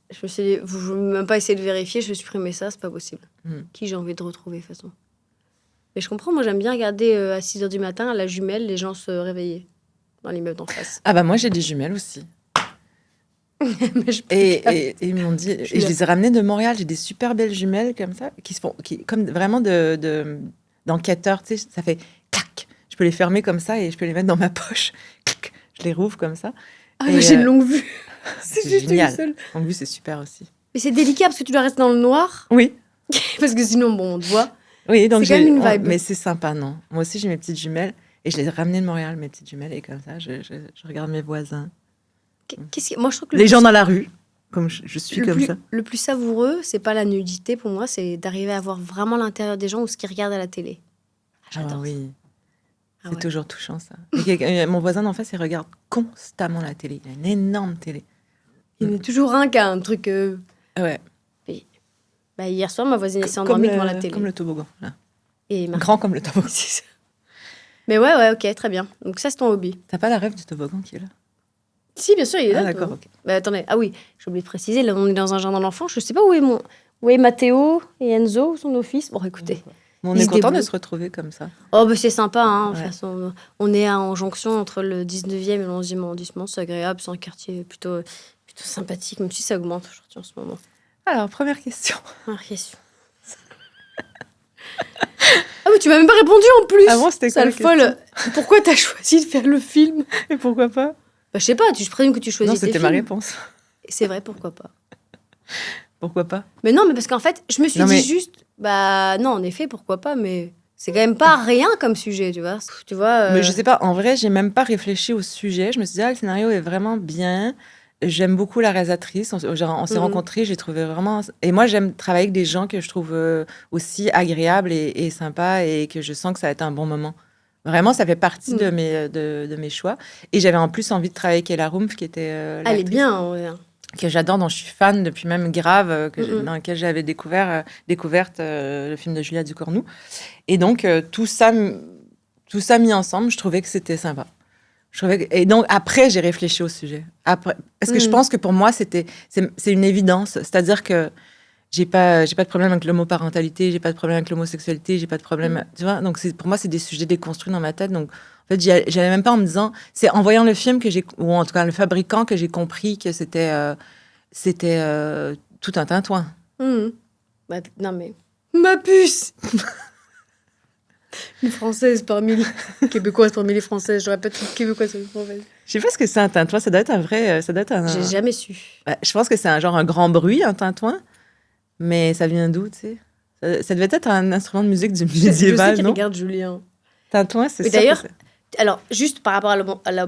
Je me suis dit, je ne vais même pas essayer de vérifier, je vais supprimer ça, c'est pas possible. Qui j'ai envie de retrouver, de toute façon. Mais je comprends, moi, j'aime bien regarder à 6h du matin, à la jumelle, les gens se réveiller dans l'immeuble d'en face. Ah bah moi, j'ai des jumelles aussi. Et ils m'ont dit, et je les ai ramenées de Montréal. J'ai des super belles jumelles comme ça, comme vraiment d'enquêteurs, tu sais, ça fait clac. Je peux les fermer comme ça et je peux les mettre dans ma poche. Clac. Je les rouvre comme ça. Ah, moi, j'ai une longue vue. C'est juste génial. une seule. Longue vue, c'est super aussi. Mais c'est délicat parce que tu dois rester dans le noir. Oui. Parce que sinon, bon, on te voit. Oui, donc c'est quand même une vibe. Mais c'est sympa, non? Moi aussi, j'ai mes petites jumelles et je les ai ramenées de Montréal, mes petites jumelles, et comme ça, je regarde mes voisins. Moi, je trouve que les gens dans la rue, comme je suis comme ça. Le plus savoureux, c'est pas la nudité pour moi, c'est d'arriver à voir vraiment l'intérieur des gens ou ce qu'ils regardent à la télé. J'adore. Oui. C'est toujours touchant, ça. Mon voisin d'en face, il regarde constamment la télé. Il a une énorme télé. Il y en a toujours un qui a un truc... Ouais. Bah, hier soir, ma voisine s'est endormie devant la télé. Comme le toboggan, là. Et grand comme le toboggan. Mais ouais, ok, très bien. Donc ça, c'est ton hobby. T'as pas la rêve du toboggan qui est là? Si, bien sûr, il est là. D'accord, ok. Bah, attendez, oui, j'ai oublié de préciser, là, on est dans un jardin d'enfants. Je sais pas où est Mathéo et Enzo, son office. Bon, écoutez. On est content de se retrouver comme ça. Oh, bah, c'est sympa, hein. Ouais. De toute façon, on est en jonction entre le 19e et le 11e arrondissement. C'est agréable, c'est un quartier plutôt sympathique, même si ça augmente aujourd'hui en ce moment. Alors, première question. Première question. Ah oui, tu m'as même pas répondu en plus. Ah bon, c'était quoi la question? Folle. Pourquoi t'as choisi de faire le film? Et pourquoi pas? Bah, je sais pas, je présume que tu choisis tes films. Non, c'était ma réponse. C'est vrai, pourquoi pas? Pourquoi pas? Mais non, mais parce qu'en fait, je me suis dit juste... Bah non, en effet, pourquoi pas, mais C'est quand même pas rien comme sujet, tu vois. Mais je sais pas, en vrai, j'ai même pas réfléchi au sujet. Je me suis dit, le scénario est vraiment bien. J'aime beaucoup la réalisatrice. On s'est rencontrés, j'ai trouvé vraiment... Et moi, j'aime travailler avec des gens que je trouve aussi agréables et sympas et que je sens que ça va être un bon moment. Vraiment, ça fait partie de mes choix. Et j'avais en plus envie de travailler avec Ella Rumpf, qui était elle est bien, ouais. Que j'adore, dont je suis fan depuis même Grave, dans lequel j'avais découverte le film de Julia Ducournau. Et donc, tout ça mis ensemble, je trouvais que c'était sympa. Et donc, après, j'ai réfléchi au sujet. Parce que je pense que pour moi, c'est une évidence. C'est-à-dire que j'ai pas de problème avec l'homoparentalité, j'ai pas de problème avec l'homosexualité, j'ai pas de problème... Tu vois, donc pour moi, c'est des sujets déconstruits dans ma tête. Donc, en fait, j'allais même pas en me disant... C'est en voyant le film ou en tout cas le fabricant, que j'ai compris que c'était tout un tintouin. Bah, non, mais... Ma puce. Une Française parmi les Québécoises, parmi les Françaises. Je répète, une Québécoise parmi les Françaises. Je sais pas ce que c'est un tintouin. Ça doit être un vrai... J'ai jamais su. Je pense que c'est un grand bruit, un tintouin. Mais ça vient d'où, tu sais? Ça devait être un instrument de musique du médiéval, je sais qu'il non? regarde Julien. Tintouin, c'est ça. D'ailleurs, alors, juste par rapport à la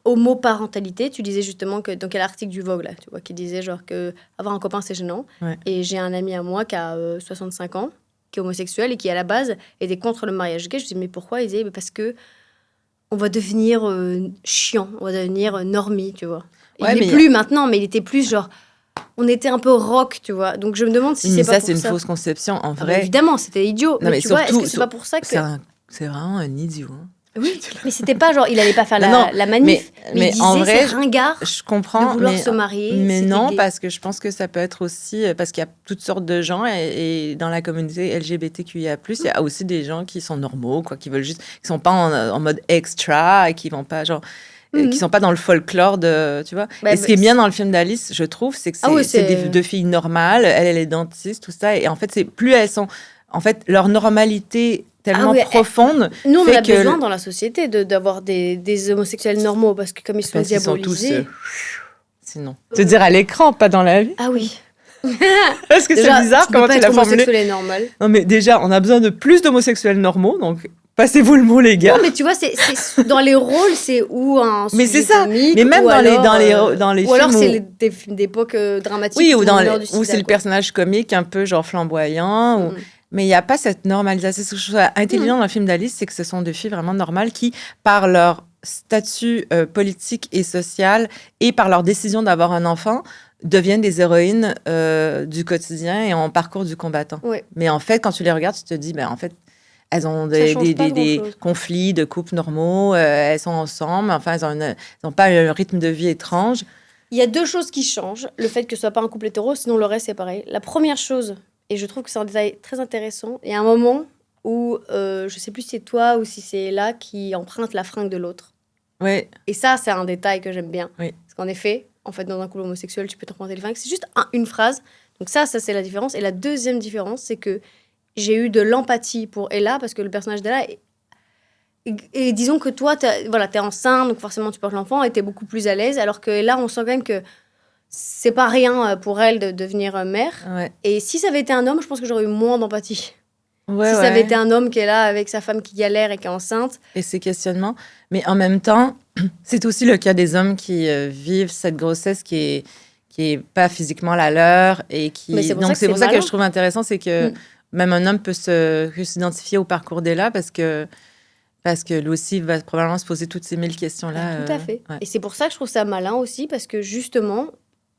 homoparentalité, tu disais justement que... Donc, il y a l'article du Vogue, là, tu vois, qui disait genre que avoir un copain, c'est gênant. Ouais. Et j'ai un ami à moi qui a 65 ans, qui est homosexuel et qui, à la base, était contre le mariage gay. Je dis, mais pourquoi? Il disait, parce que on va devenir chiant, on va devenir normie, tu vois. Il n'est plus maintenant, mais il était plus genre... On était un peu rock, tu vois. Donc, je me demande si c'est pas pour ça. Mais ça, c'est une fausse conception, en vrai. Bah, évidemment, c'était idiot. Non, mais tu surtout, vois, est-ce que c'est pas pour ça que... C'est vraiment un idiot, hein. Oui, mais c'était pas genre, il allait pas faire la manif. Mais il disait, en vrai, c'est ringard je comprends, de vouloir se marier. Mais non, gay. parce que je pense que ça peut être aussi... Parce qu'il y a toutes sortes de gens, et dans la communauté LGBTQIA+, il y a aussi des gens qui sont normaux, quoi, qui veulent juste... qui sont pas en mode extra, et qui vont pas, genre... qui sont pas dans le folklore de... Tu vois? Et ce qui est bien dans le film d'Alice, je trouve, c'est que c'est deux filles normales, elle est dentiste, tout ça, et en fait, plus elles sont... En fait, leur normalité... tellement profonde. Nous, on a besoin dans la société d'avoir des homosexuels normaux, parce que comme ils sont diabolisés... Ils sont tous... Sinon. Tu veux dire à l'écran, pas dans la vie? Ah oui. Parce que c'est bizarre comment tu l'as formulé. Homosexuel est normal. Non, mais déjà, on a besoin de plus d'homosexuels normaux, donc passez-vous le mot, les gars. Non, mais tu vois, c'est dans les rôles, c'est ou un sujet mais c'est ça. comique, mais même dans les ou films alors c'est des films d'époque dramatiques. Oui, ou c'est le personnage comique un peu genre flamboyant, mais il n'y a pas cette normalisation. Ce que je trouve intelligent dans le film d'Alice, c'est que ce sont deux filles vraiment normales qui, par leur statut politique et social et par leur décision d'avoir un enfant, deviennent des héroïnes du quotidien et en parcours du combattant. Ouais. Mais en fait, quand tu les regardes, tu te dis, en fait, elles ont des conflits de couples normaux, elles sont ensemble, enfin, elles n'ont pas un rythme de vie étrange. Il y a deux choses qui changent. Le fait que ce soit pas un couple hétéro, sinon le reste, c'est pareil. La première chose... Et je trouve que c'est un détail très intéressant. Il y a un moment où, je ne sais plus si c'est toi ou si c'est là qui emprunte la fringue de l'autre. Oui. Et ça, c'est un détail que j'aime bien. Oui. Parce qu'en effet, dans un couple homosexuel, tu peux t'emprunter les fringues. C'est juste une phrase. Donc ça, c'est la différence. Et la deuxième différence, c'est que j'ai eu de l'empathie pour Ella, parce que le personnage d'Ella... Et disons que toi, t'es enceinte, donc forcément, tu portes l'enfant et t'es beaucoup plus à l'aise. Alors que là, on sent quand même que... c'est pas rien pour elle de devenir mère. Ouais. Et si ça avait été un homme, je pense que j'aurais eu moins d'empathie. Si ça avait été un homme qui est là avec sa femme qui galère et qui est enceinte. Et ses questionnements. Mais en même temps, c'est aussi le cas des hommes qui vivent cette grossesse qui est pas physiquement la leur. Et qui... Donc c'est pour ça que je trouve intéressant, c'est que même un homme peut s'identifier au parcours d'Ella parce que lui aussi va probablement se poser toutes ces 1000 questions-là. Tout à fait. Ouais. Et c'est pour ça que je trouve ça malin aussi, parce que justement...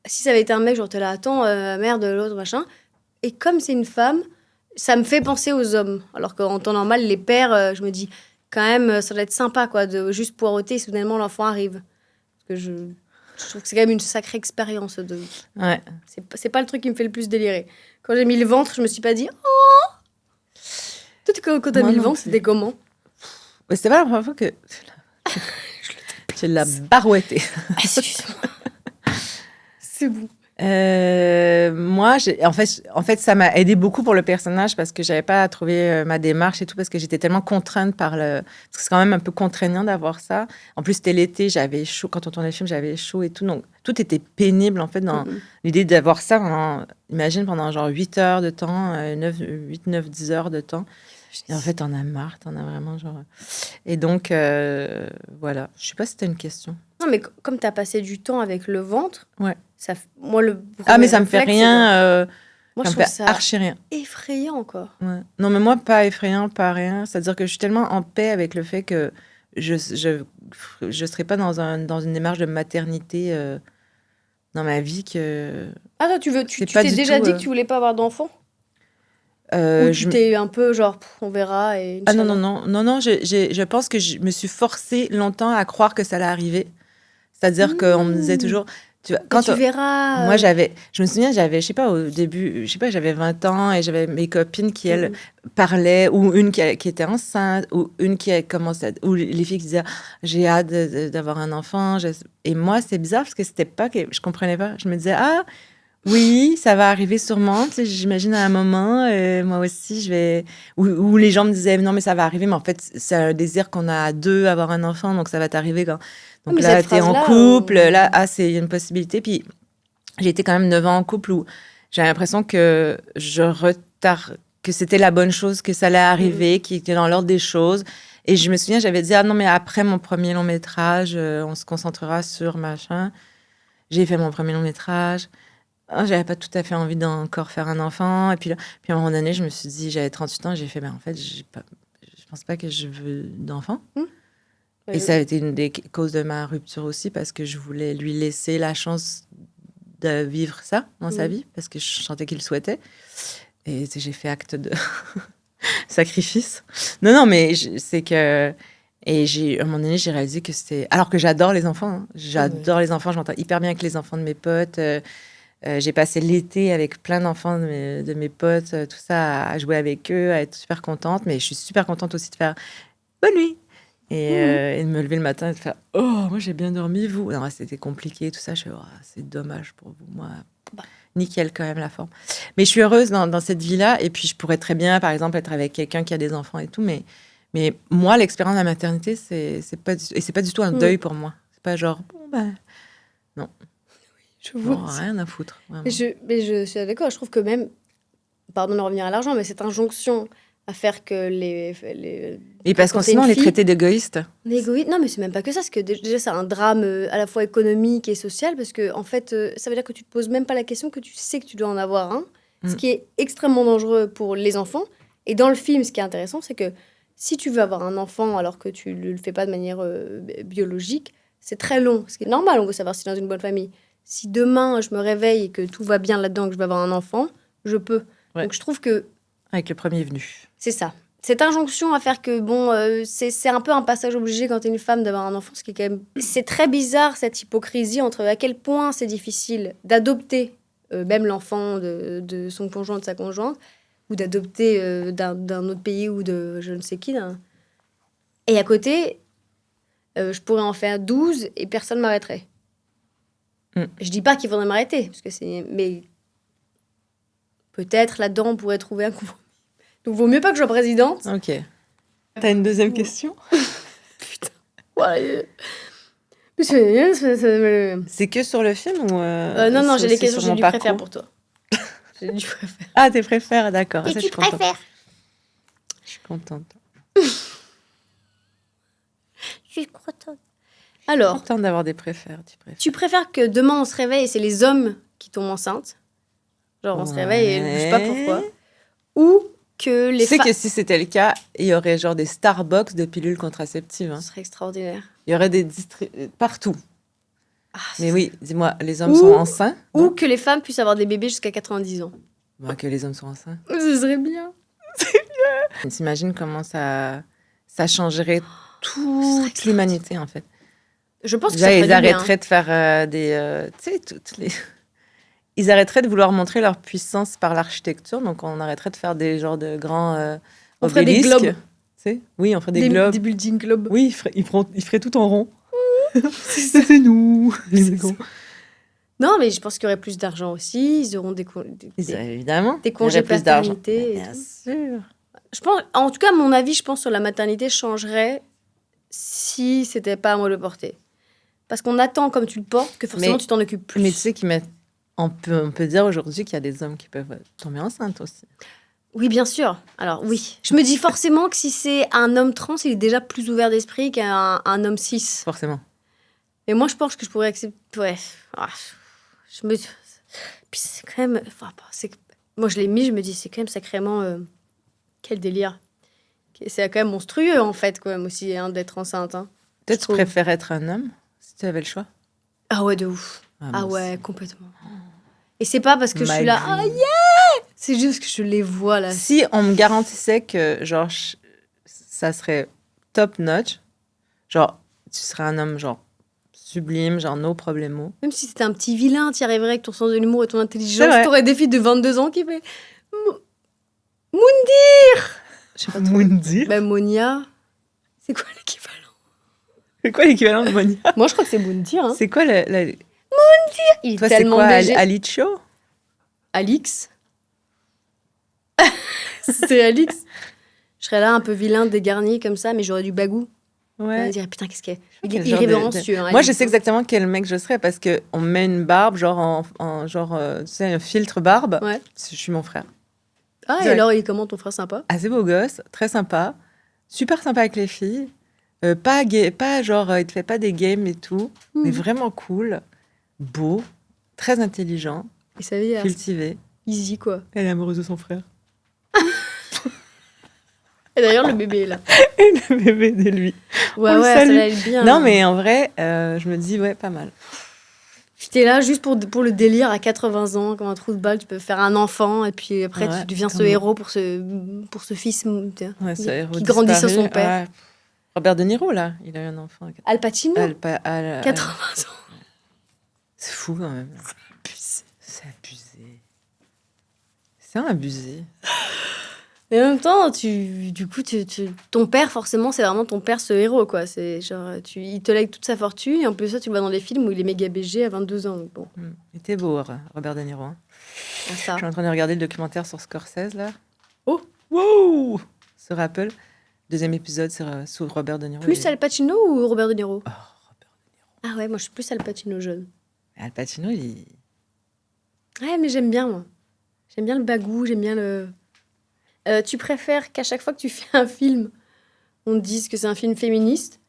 Si ça avait été un mec, genre, t'es là, attends, mère de l'autre, machin. Et comme c'est une femme, ça me fait penser aux hommes. Alors qu'en temps normal, les pères, je me dis, quand même, ça doit être sympa, quoi, de juste poireauter et soudainement l'enfant arrive. Parce que je trouve que c'est quand même une sacrée expérience. Ouais. C'est pas le truc qui me fait le plus délirer. Quand j'ai mis le ventre, je me suis pas dit, oh! Toi, quand t'as mis le ventre, c'était comment? C'était pas la première fois que... Je l'ai barouetté. Excuse-moi. C'est bon. Moi, en fait, ça m'a aidé beaucoup pour le personnage parce que j'avais pas trouvé ma démarche et tout parce que j'étais tellement contrainte parce que c'est quand même un peu contraignant d'avoir ça. En plus, c'était l'été, j'avais chaud. Quand on tournait le film, j'avais chaud et tout. Donc, tout était pénible, en fait, dans l'idée d'avoir ça pendant genre 8 heures de temps, 8, 9, 10 heures de temps. Et en fait, t'en as marre, t'en as vraiment genre... Et donc, voilà. Je sais pas si c'était une question. Non, mais comme tu as passé du temps avec le ventre, Ouais. Moi, le Mais ça me fait rien. Moi, ça je me trouve fait ça archi rien. effrayant, quoi. Ouais. Non, mais moi, pas effrayant, pas rien. C'est-à-dire que je suis tellement en paix avec le fait que je serai pas dans une démarche de maternité dans ma vie que... Ah, toi, tu t'es déjà dit que tu voulais pas avoir d'enfant? Ou tu t'es un peu genre, on verra et Ah non, je pense que je me suis forcée longtemps à croire que ça allait arriver. C'est-à-dire qu'on me disait toujours... Tu vois, quand tu verras... Moi, je me souviens, je sais pas, au début, je sais pas, j'avais 20 ans et j'avais mes copines qui, elles, parlaient, ou une qui était enceinte, ou une qui a commencé, ou les filles qui disaient, j'ai hâte d'avoir un enfant. Et moi, c'est bizarre parce que c'était pas que je comprenais pas. Je me disais, oui, ça va arriver sûrement. Tu sais, j'imagine à un moment, moi aussi, je vais... Où les gens me disaient, non, mais ça va arriver. Mais en fait, c'est un désir qu'on a à deux, avoir un enfant. Donc, ça va t'arriver quand... Donc là, t'es en couple. Là, c'est une possibilité. Puis, j'ai été quand même 9 ans en couple où j'ai l'impression que que c'était la bonne chose, que ça allait arriver, qui était dans l'ordre des choses. Et je me souviens, j'avais dit, non, mais après mon premier long métrage, on se concentrera sur machin. J'ai fait mon premier long métrage. J'avais pas tout à fait envie d'encore faire un enfant. Et puis à un moment donné, je me suis dit, j'avais 38 ans, j'ai fait, en fait, je pense pas que je veux d'enfant. Et ça a été une des causes de ma rupture aussi, parce que je voulais lui laisser la chance de vivre ça dans sa vie, parce que je sentais qu'il le souhaitait. Et j'ai fait acte de sacrifice. Non, mais c'est que... Et à un moment donné, j'ai réalisé que c'était... Alors que j'adore les enfants. Hein. J'adore les enfants, je m'entends hyper bien avec les enfants de mes potes. J'ai passé l'été avec plein d'enfants de mes potes, tout ça, à jouer avec eux, à être super contente. Mais je suis super contente aussi de faire bonne nuit. Et de me lever le matin et de faire moi j'ai bien dormi, vous. Non, c'était compliqué, tout ça. Je fais c'est dommage pour vous. Moi, nickel quand même la forme. Mais je suis heureuse dans cette vie-là. Et puis je pourrais très bien, par exemple, être avec quelqu'un qui a des enfants et tout. Mais moi, l'expérience de la maternité, c'est pas du tout un deuil pour moi. C'est pas genre, non. Je vois. Rien à foutre. Mais je suis d'accord. Je trouve que même, pardon de revenir à l'argent, mais cette injonction à faire que Et parce que sinon, on est traité d'égoïste. Égoïste. Non, mais c'est même pas que ça. Parce que déjà, c'est un drame à la fois économique et social. Parce que, en fait, ça veut dire que tu te poses même pas la question que tu sais que tu dois en avoir un. Ce qui est extrêmement dangereux pour les enfants. Et dans le film, ce qui est intéressant, c'est que si tu veux avoir un enfant alors que tu ne le fais pas de manière biologique, c'est très long. Ce qui est normal, on veut savoir si dans une bonne famille. Si demain, je me réveille et que tout va bien là-dedans, que je vais avoir un enfant, je peux. Ouais. Donc, je trouve que... Avec le premier venu. C'est ça. Cette injonction à faire que, c'est un peu un passage obligé quand tu es une femme d'avoir un enfant, ce qui est quand même... C'est très bizarre, cette hypocrisie entre à quel point c'est difficile d'adopter même l'enfant de son conjoint, de sa conjointe, ou d'adopter d'un autre pays ou de je ne sais qui. Et à côté, je pourrais en faire 12 et personne ne m'arrêterait. Je dis pas qu'il faudrait m'arrêter, parce que mais peut-être là-dedans, on pourrait trouver un compromis. Donc, vaut mieux pas que je sois présidente. Ok. T'as une deuxième question? Putain. Ouais. C'est que sur le film ou non, j'ai les questions, j'ai du préfère pour toi. J'ai du préfère. Ah, tes préfères, d'accord. Et tu préfères? Je suis contente. Je suis contente. Alors, contente d'avoir des préfères. Tu préfères que demain on se réveille et c'est les hommes qui tombent enceintes? Genre on se réveille et je sais pas pourquoi. Ou que les femmes... Tu sais que si c'était le cas, il y aurait genre des Starbucks de pilules contraceptives. Hein. Ce serait extraordinaire. Il y aurait des partout. Mais oui, dis-moi, les hommes sont enceints? Ou que les femmes puissent avoir des bébés jusqu'à 90 ans. Que les hommes sont enceints. Ce serait bien. C'est bien. T'imagines comment ça changerait toute l'humanité en fait. Je pense que ça ferait ils arrêteraient de faire tu sais, toutes les... Ils arrêteraient de vouloir montrer leur puissance par l'architecture, donc on arrêterait de faire des genres de grands on ferait des globes. Tu sais? Oui, on ferait des globes. Des building globes. Oui, ils feraient tout en rond. C'est nous, les gros. Non, mais je pense qu'il y aurait plus d'argent aussi. Ils auront évidemment. Des congés paternité. Bien sûr. Je pense, en tout cas, à mon avis, je pense sur la maternité changerait si c'était pas à moi de le porter. Parce qu'on attend comme tu le portes que forcément tu t'en occupes plus. Mais tu sais qu'on peut dire aujourd'hui qu'il y a des hommes qui peuvent tomber enceintes aussi. Oui, bien sûr. Alors, oui. Je me dis forcément que si c'est un homme trans, il est déjà plus ouvert d'esprit qu'un homme cis. Forcément. Et moi, je pense que je pourrais accepter... Ouais. Ah, je me... Puis c'est quand même... Enfin, moi, je l'ai mis, je me dis, c'est quand même sacrément... Quel délire. C'est quand même monstrueux, en fait, quand même, aussi, hein, d'être enceinte. Hein. Peut-être tu préférais être un homme, si tu avais le choix. Ah ouais, de ouf. Ah ouais, aussi. Complètement. Et c'est pas parce que je suis là, ah yeah! C'est juste que je les vois là. Si on me garantissait que, genre, ça serait top notch, genre, tu serais un homme, genre, sublime, genre, no problemo. Même si c'était un petit vilain, tu y arriverais avec ton sens de l'humour et ton intelligence. T'aurais des filles de 22 ans qui fait Moundir! Je sais pas trop. Moundir? Ben, Monia. C'est quoi l'équivalent? C'est quoi l'équivalent de Monia? Moi, je crois que c'est Moundir. Hein. C'est quoi Moundir! Il est Toi, tellement c'est quoi, BG. Alicho? Alix? C'est Alix. Je serais là un peu vilain, dégarni comme ça, mais j'aurais du bagou. Ouais. Je dirais, putain, qu'est-ce qu'il est irrévérencieux. Hein, moi, je sais exactement quel mec je serais parce qu'on me met une barbe, genre, genre tu sais, un filtre barbe. Ouais. Je suis mon frère. Ah, et alors, il est comment ton frère sympa? Assez beau gosse, très sympa, super sympa avec les filles. Pas gay, pas genre, il te fait pas des games et tout, mais vraiment cool, beau, très intelligent, et sa vie, cultivé. Easy, quoi. Elle est amoureuse de son frère. Et d'ailleurs, le bébé est là. Et le bébé de lui. Ouais, ça l'aide bien. Non, mais en vrai, je me dis, ouais, pas mal. Puis t'es là juste pour le délire à 80 ans, comme un trou de balle, tu peux faire un enfant, et puis après, tu deviens ce héros pour ce fils qui grandit sans son père. Ouais. Robert De Niro, là, il a eu un enfant. Al Pacino 80 ans. C'est fou, quand même. C'est abusé. C'est abusé. Et en même temps, ton père, forcément, c'est vraiment ton père, ce héros, quoi. C'est genre, il te lègue toute sa fortune, et en plus, ça, tu le vois dans des films où il est méga BG à 22 ans. Donc bon. Il était beau, Robert De Niro. Hein. Ah, ça. Je suis en train de regarder le documentaire sur Scorsese, là. Oh! Wow! Sur Apple. Deuxième épisode, c'est sur Robert De Niro. Plus Al Pacino ou Robert De Niro? Oh, Robert De Niro. Ah ouais, moi, je suis plus Al Pacino jeune. Al Pacino, il... Ouais, mais j'aime bien, moi. J'aime bien le bagou, j'aime bien le... tu préfères qu'à chaque fois que tu fais un film, on te dise que c'est un film féministe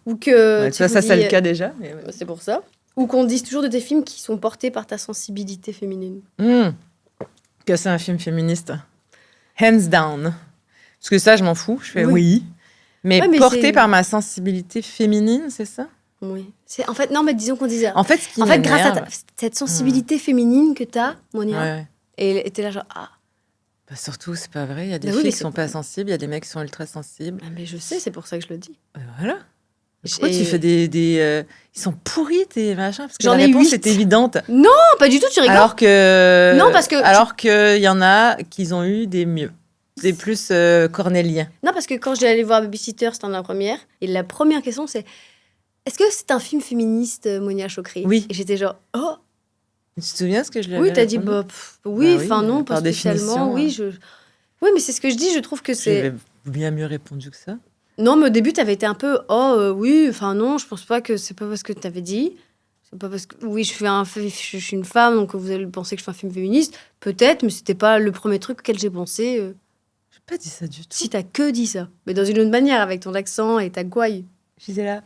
ou que... ça, c'est le cas déjà. Mais ouais. C'est pour ça. Ou qu'on te dise toujours de tes films qui sont portés par ta sensibilité féminine. Que c'est un film féministe. Hands down. Parce que ça, je m'en fous. Je fais oui. Mais porté par ma sensibilité féminine, c'est ça? Oui. En fait, non, mais disons qu'on disait... En fait, grâce à cette sensibilité féminine que t'as, Monia, et t'es là genre... Ah. Bah surtout, c'est pas vrai. Il y a des filles qui sont pas sensibles, il y a des mecs qui sont ultra sensibles. Ah, mais je sais, c'est pour ça que je le dis. Voilà. Pourquoi tu fais des ils sont pourris tes machins? Parce que la réponse est évidente. Non, pas du tout, tu rigoles. Alors que... Non, parce que... Alors qu'il y en a qui ont eu des mieux. Des plus cornéliens. Non, parce que quand j'allais aller voir Babysitter, c'était en la première. Et la première question, c'est... Est-ce que c'est un film féministe, Monia Chokri? Oui. Et j'étais genre... Oh. Tu te souviens ce que je lui avais Oui, t'as dit, oui, enfin non, pas spécialement. Oui, oui, mais c'est ce que je dis, je trouve que c'est... J'avais bien mieux répondu que ça. Non, mais au début, t'avais été un peu... oui, enfin non, je pense pas que c'est pas parce que t'avais dit... C'est pas parce que... Oui, je suis une femme, donc vous allez penser que je fais un film féministe. Peut-être, mais c'était pas le premier truc auquel j'ai pensé. J'ai pas dit ça du tout. Si, t'as que dit ça. Mais dans une autre manière, avec ton accent et ta gouaille. Je disais là...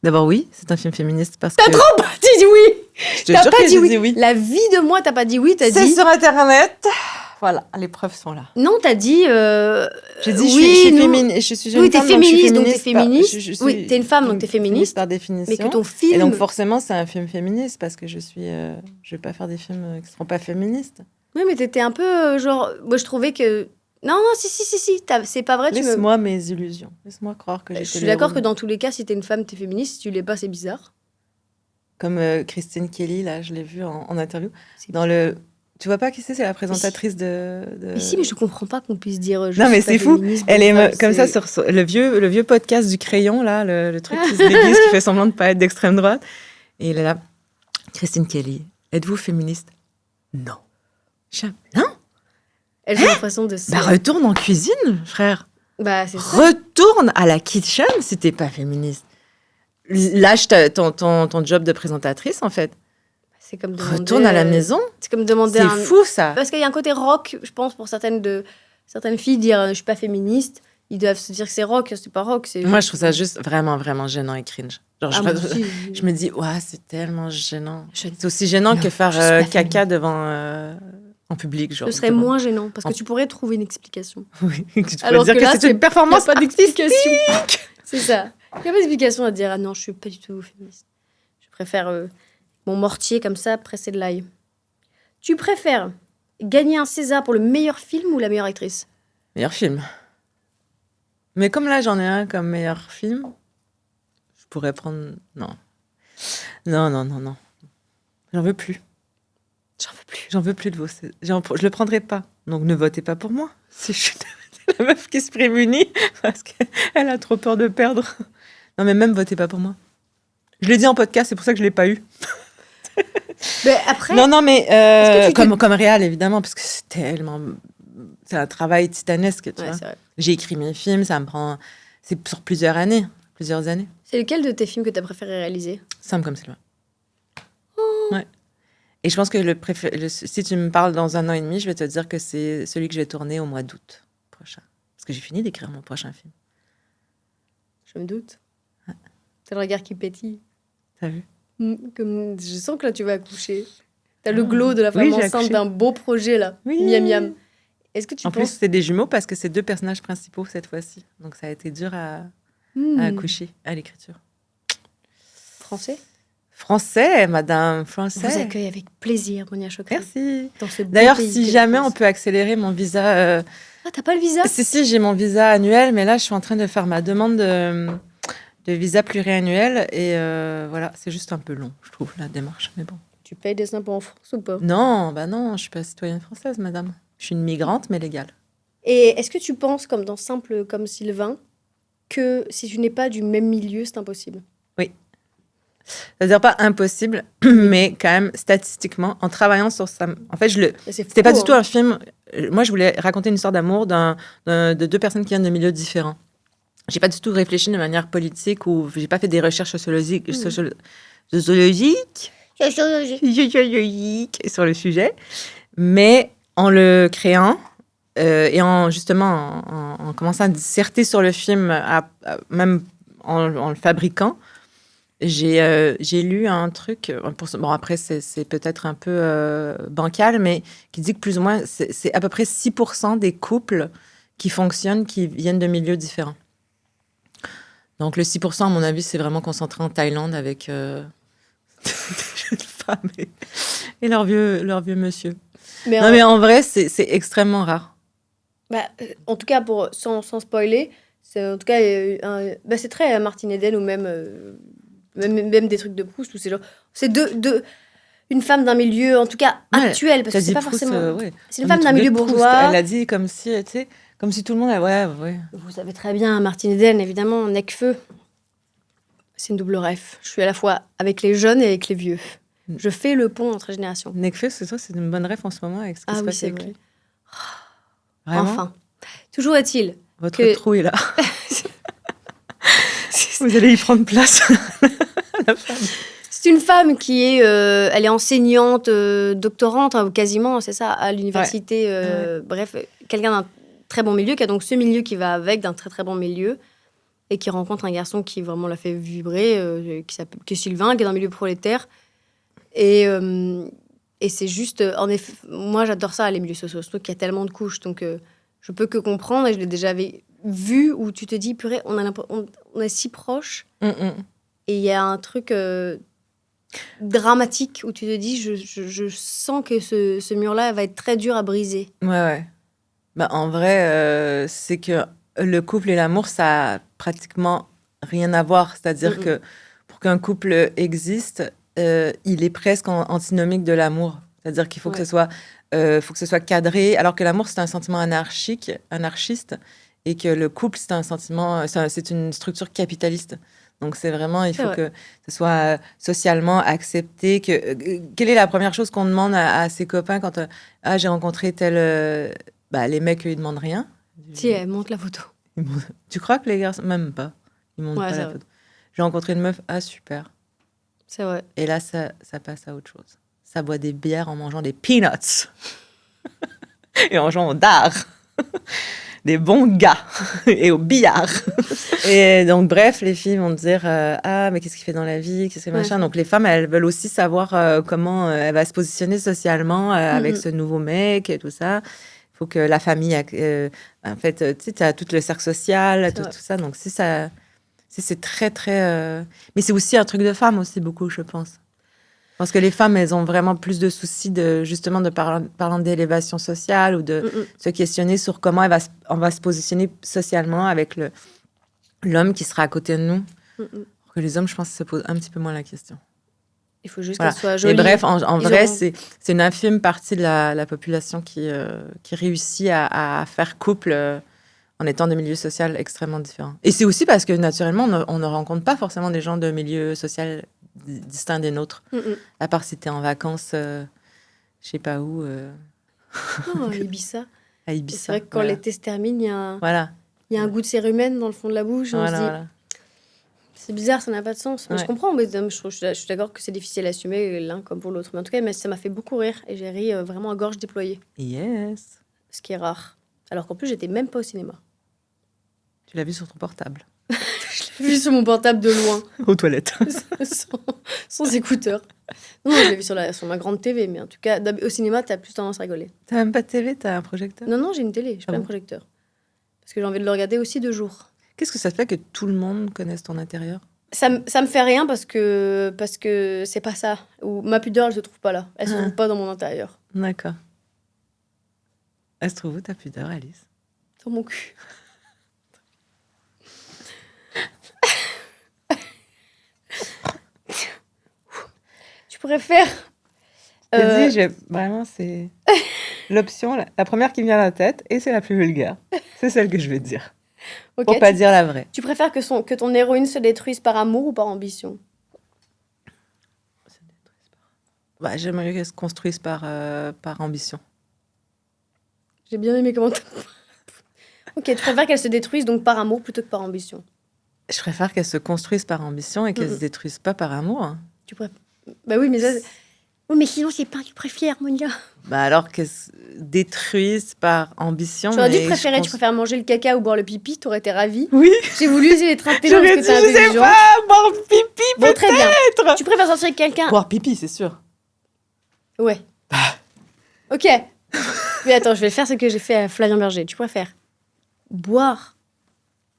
D'abord, oui, c'est un film féministe parce que... T'as trop pas dit oui! T'as pas dit oui. La vie de moi, t'as pas dit oui, t'as dit... C'est sur Internet. Voilà, les preuves sont là. Non, t'as dit... J'ai dit, je suis féministe. Je suis oui, t'es féministe, donc t'es féministe. Oui, t'es une femme, donc t'es féministe. Par définition. Mais que ton film... Et donc forcément, c'est un film féministe parce que je vais pas faire des films qui seront pas féministes. Oui, mais t'étais un peu genre... Moi, je trouvais que... Non, si, c'est pas vrai. Laisse-moi mes illusions. Laisse-moi croire que j'étais... Je suis d'accord que dans tous les cas, si t'es une femme, t'es féministe. Si tu l'es pas, c'est bizarre. Comme Christine Kelly, là, je l'ai vue en interview. Dans le... Tu vois pas qui c'est? C'est la présentatrice de... Mais si, mais je comprends pas qu'on puisse dire... non, mais c'est fou. Elle est comme ça sur le vieux podcast du crayon, là, le truc qui se déguise, qui fait semblant de pas être d'extrême droite. Et elle est là. Christine Kelly, êtes-vous féministe? Non. Non. Elle a une façon de se... Bah, retourne en cuisine, frère. Bah, c'est ça. Retourne à la kitchen si t'es pas féministe. Lâche ton job de présentatrice, en fait. C'est comme demander... Retourne à la maison. C'est comme demander C'est fou, ça. Parce qu'il y a un côté rock, je pense, pour certaines filles, dire je suis pas féministe. Ils doivent se dire que c'est rock, c'est pas rock. Moi, je trouve ça juste vraiment, vraiment gênant et cringe. Genre, aussi, je me dis, ouais, c'est tellement gênant. C'est aussi gênant que faire caca devant en public. Genre, ce serait moins gênant parce que tu pourrais trouver une explication. Oui, tu pourrais Alors dire que là, c'est une performance pas d'explication. C'est ça. Il n'y a pas d'explication à dire ah non, je suis pas du tout féministe. Je préfère mon mortier comme ça, presser de l'ail. Tu préfères gagner un César pour le meilleur film ou la meilleure actrice? Meilleur film. Mais comme là, j'en ai un comme meilleur film, je pourrais prendre... Non. Non. J'en veux plus. J'en veux plus de vos... Je le prendrai pas. Donc ne votez pas pour moi. Si je suis la meuf qui se prémunit parce qu'elle a trop peur de perdre. Non, mais même votez pas pour moi. Je l'ai dit en podcast, c'est pour ça que je l'ai pas eu. Mais après... Non, mais comme réal, évidemment, parce que c'est tellement... C'est un travail titanesque, tu vois. C'est vrai. J'ai écrit mes films, ça me prend... C'est sur plusieurs années. C'est lequel de tes films que tu as préféré réaliser? Simple comme Sylvain. Ouais. Et je pense que si tu me parles dans 1 an et demi, je vais te dire que c'est celui que je vais tourner au mois d'août prochain. Parce que j'ai fini d'écrire mon prochain film. Je me doute. Ouais. C'est le regard qui pétille. T'as vu? Je sens que là, tu vas accoucher. T'as le glow de la femme enceinte d'un beau projet, là. Oui. Miam, miam. Est-ce que en plus, c'est des jumeaux parce que c'est 2 personnages principaux cette fois-ci. Donc, ça a été dur à accoucher à l'écriture. Français, madame, français. On vous accueille avec plaisir, Monia Chokri. Merci. D'ailleurs, si jamais on peut accélérer mon visa... Ah, t'as pas le visa? Si, j'ai mon visa annuel, mais là, je suis en train de faire ma demande de visa pluriannuel. Et voilà, c'est juste un peu long, je trouve, la démarche. Mais bon. Tu payes des impôts en France ou pas? Non, je suis pas citoyenne française, madame. Je suis une migrante, mais légale. Et est-ce que tu penses, comme dans Simple comme Sylvain, que si tu n'es pas du même milieu, c'est impossible? Oui. C'est-à-dire pas impossible, mais quand même, statistiquement, en travaillant sur ça... En fait, c'était pas du tout un film... Moi, je voulais raconter une histoire d'amour de 2 personnes qui viennent de milieux différents. J'ai pas du tout réfléchi de manière politique ou j'ai pas fait des recherches sociologiques sur le sujet. Mais en le créant et en commençant à disserter sur le film, même en le fabriquant, j'ai lu un truc, bon après c'est peut-être un peu bancal, mais qui dit que plus ou moins c'est à peu près 6% des couples qui fonctionnent, qui viennent de milieux différents. Donc le 6%, à mon avis, c'est vraiment concentré en Thaïlande avec des jeunes femmes et leur vieux monsieur. Mais en vrai, c'est extrêmement rare. En tout cas, sans spoiler, c'est c'est très Martin Eden ou même des trucs de Proust. C'est une femme d'un milieu, en tout cas actuel, parce que c'est pas Proust, forcément... C'est une femme d'un milieu bourgeois. Elle a dit comme si, tu sais, comme si tout le monde... Ouais. Vous savez très bien, Martin Eden, évidemment, Necfeu. C'est une double ref. Je suis à la fois avec les jeunes et avec les vieux. Je fais le pont entre générations. Necfeu, c'est une bonne ref en ce moment avec ce qui se passe avec lui. Vraiment? Enfin. Toujours est-il Votre trou est là. Vous allez y prendre place. La femme. C'est une femme qui est... elle est enseignante, doctorante, quasiment, c'est ça, à l'université. Bref, quelqu'un d'un très bon milieu, qui a donc ce milieu qui va avec, d'un très très bon milieu, et qui rencontre un garçon qui vraiment l'a fait vibrer, qui est Sylvain, qui est dans le milieu prolétaire. Et c'est juste... En effet, moi, j'adore ça, les milieux sociaux, surtout qu'il y a tellement de couches. Donc, je peux que comprendre, et je l'ai déjà vu, où tu te dis, purée, on est si proches. Et il y a un truc dramatique où tu te dis, je sens que ce mur-là va être très dur à briser. Ouais. En vrai, c'est que le couple et l'amour, ça a pratiquement rien à voir. C'est-à-dire que pour qu'un couple existe, il est presque antinomique de l'amour. C'est-à-dire qu'il faut que ce soit cadré, alors que l'amour, c'est un sentiment anarchiste, et que le couple, c'est un sentiment, c'est une structure capitaliste. Donc, c'est vraiment, il faut que ce soit socialement accepté. Quelle est la première chose qu'on demande à ses copains quand j'ai rencontré tel... les mecs, ils demandent rien. Si, elle montre la photo. Tu crois que les garçons... Même pas. Ils montrent pas la photo. J'ai rencontré une meuf, super. C'est vrai. Et là, ça passe à autre chose. ça boit des bières en mangeant des peanuts et en jouant au dard. Des bons gars et au billard. Et donc, bref, les filles vont dire ah, mais qu'est-ce qu'il fait dans la vie, qu'est-ce que machin. Donc, les femmes, elles veulent aussi savoir comment elle va se positionner socialement avec ce nouveau mec et tout ça. Il faut que la famille, en fait, tu sais, tu as tout le cercle social, tout ça. Donc, c'est très, très. Mais c'est aussi un truc de femme aussi, beaucoup, je pense. Parce que les femmes, elles ont vraiment plus de soucis justement de parlant d'élévation sociale ou de se questionner sur comment on va se positionner socialement avec l'homme qui sera à côté de nous. Alors que les hommes, je pense, se posent un petit peu moins la question. Il faut juste qu'elle soit jolie. Mais bref, en vrai, c'est une infime partie de la population qui réussit à faire couple en étant de milieux sociaux extrêmement différents. Et c'est aussi parce que, naturellement, on ne rencontre pas forcément des gens de milieux sociaux distincts des nôtres. À part si t'es en vacances, je sais pas où. À Ibiza. À Ibiza. C'est vrai que quand l'été se termine, il y a un goût de cérumen dans le fond de la bouche. On se dit, c'est bizarre, ça n'a pas de sens. Mais je comprends, mais je suis d'accord que c'est difficile à assumer l'un comme pour l'autre. Mais en tout cas, ça m'a fait beaucoup rire et j'ai ri vraiment à gorge déployée. Yes. Ce qui est rare. Alors qu'en plus, j'étais même pas au cinéma. Tu l'as vu sur ton portable? Je l'ai vu sur mon portable de loin. Aux toilettes. sans écouteurs. Non, je l'ai vu sur ma grande TV. Mais en tout cas, au cinéma, t'as plus tendance à rigoler. T'as même pas de TV? T'as un projecteur? Non, j'ai une télé. J'ai pas un projecteur. Parce que j'ai envie de le regarder aussi de jour. Qu'est-ce que ça te fait que tout le monde connaisse ton intérieur? Ça me fait rien parce que c'est pas ça. Ou ma pudeur, elle se trouve pas là. Elle se trouve pas dans mon intérieur. D'accord. Elle se trouve où ta pudeur, Alice? Dans mon cul. Tu préfères vraiment, c'est l'option, la première qui me vient à la tête, et c'est la plus vulgaire. C'est celle que je vais dire. Okay, pour pas dire la vraie. Tu préfères que ton héroïne se détruise par amour ou par ambition? J'aimerais qu'elle se construise par ambition. J'ai bien aimé comment Ok, tu préfères qu'elle se détruise donc par amour plutôt que par ambition? Je préfère qu'elle se construise par ambition et qu'elle se détruise pas par amour. Hein. Tu préfères... Bah oui, mais ça... Oui, mais sinon, c'est pas tu préfères, Monia. Bah alors qu'elle se détruise par ambition. Tu aurais dû préférer, tu préfères manger le caca ou boire le pipi, t'aurais été ravie. Oui. J'ai voulu essayer d'être intelligente parce que t'es intelligente. Je sais pas, boire pipi peut-être. Très bien. Tu préfères sortir avec quelqu'un? Boire pipi, c'est sûr. Ouais. Ok. Mais attends, je vais faire ce que j'ai fait à Flavien Berger. Tu préfères boire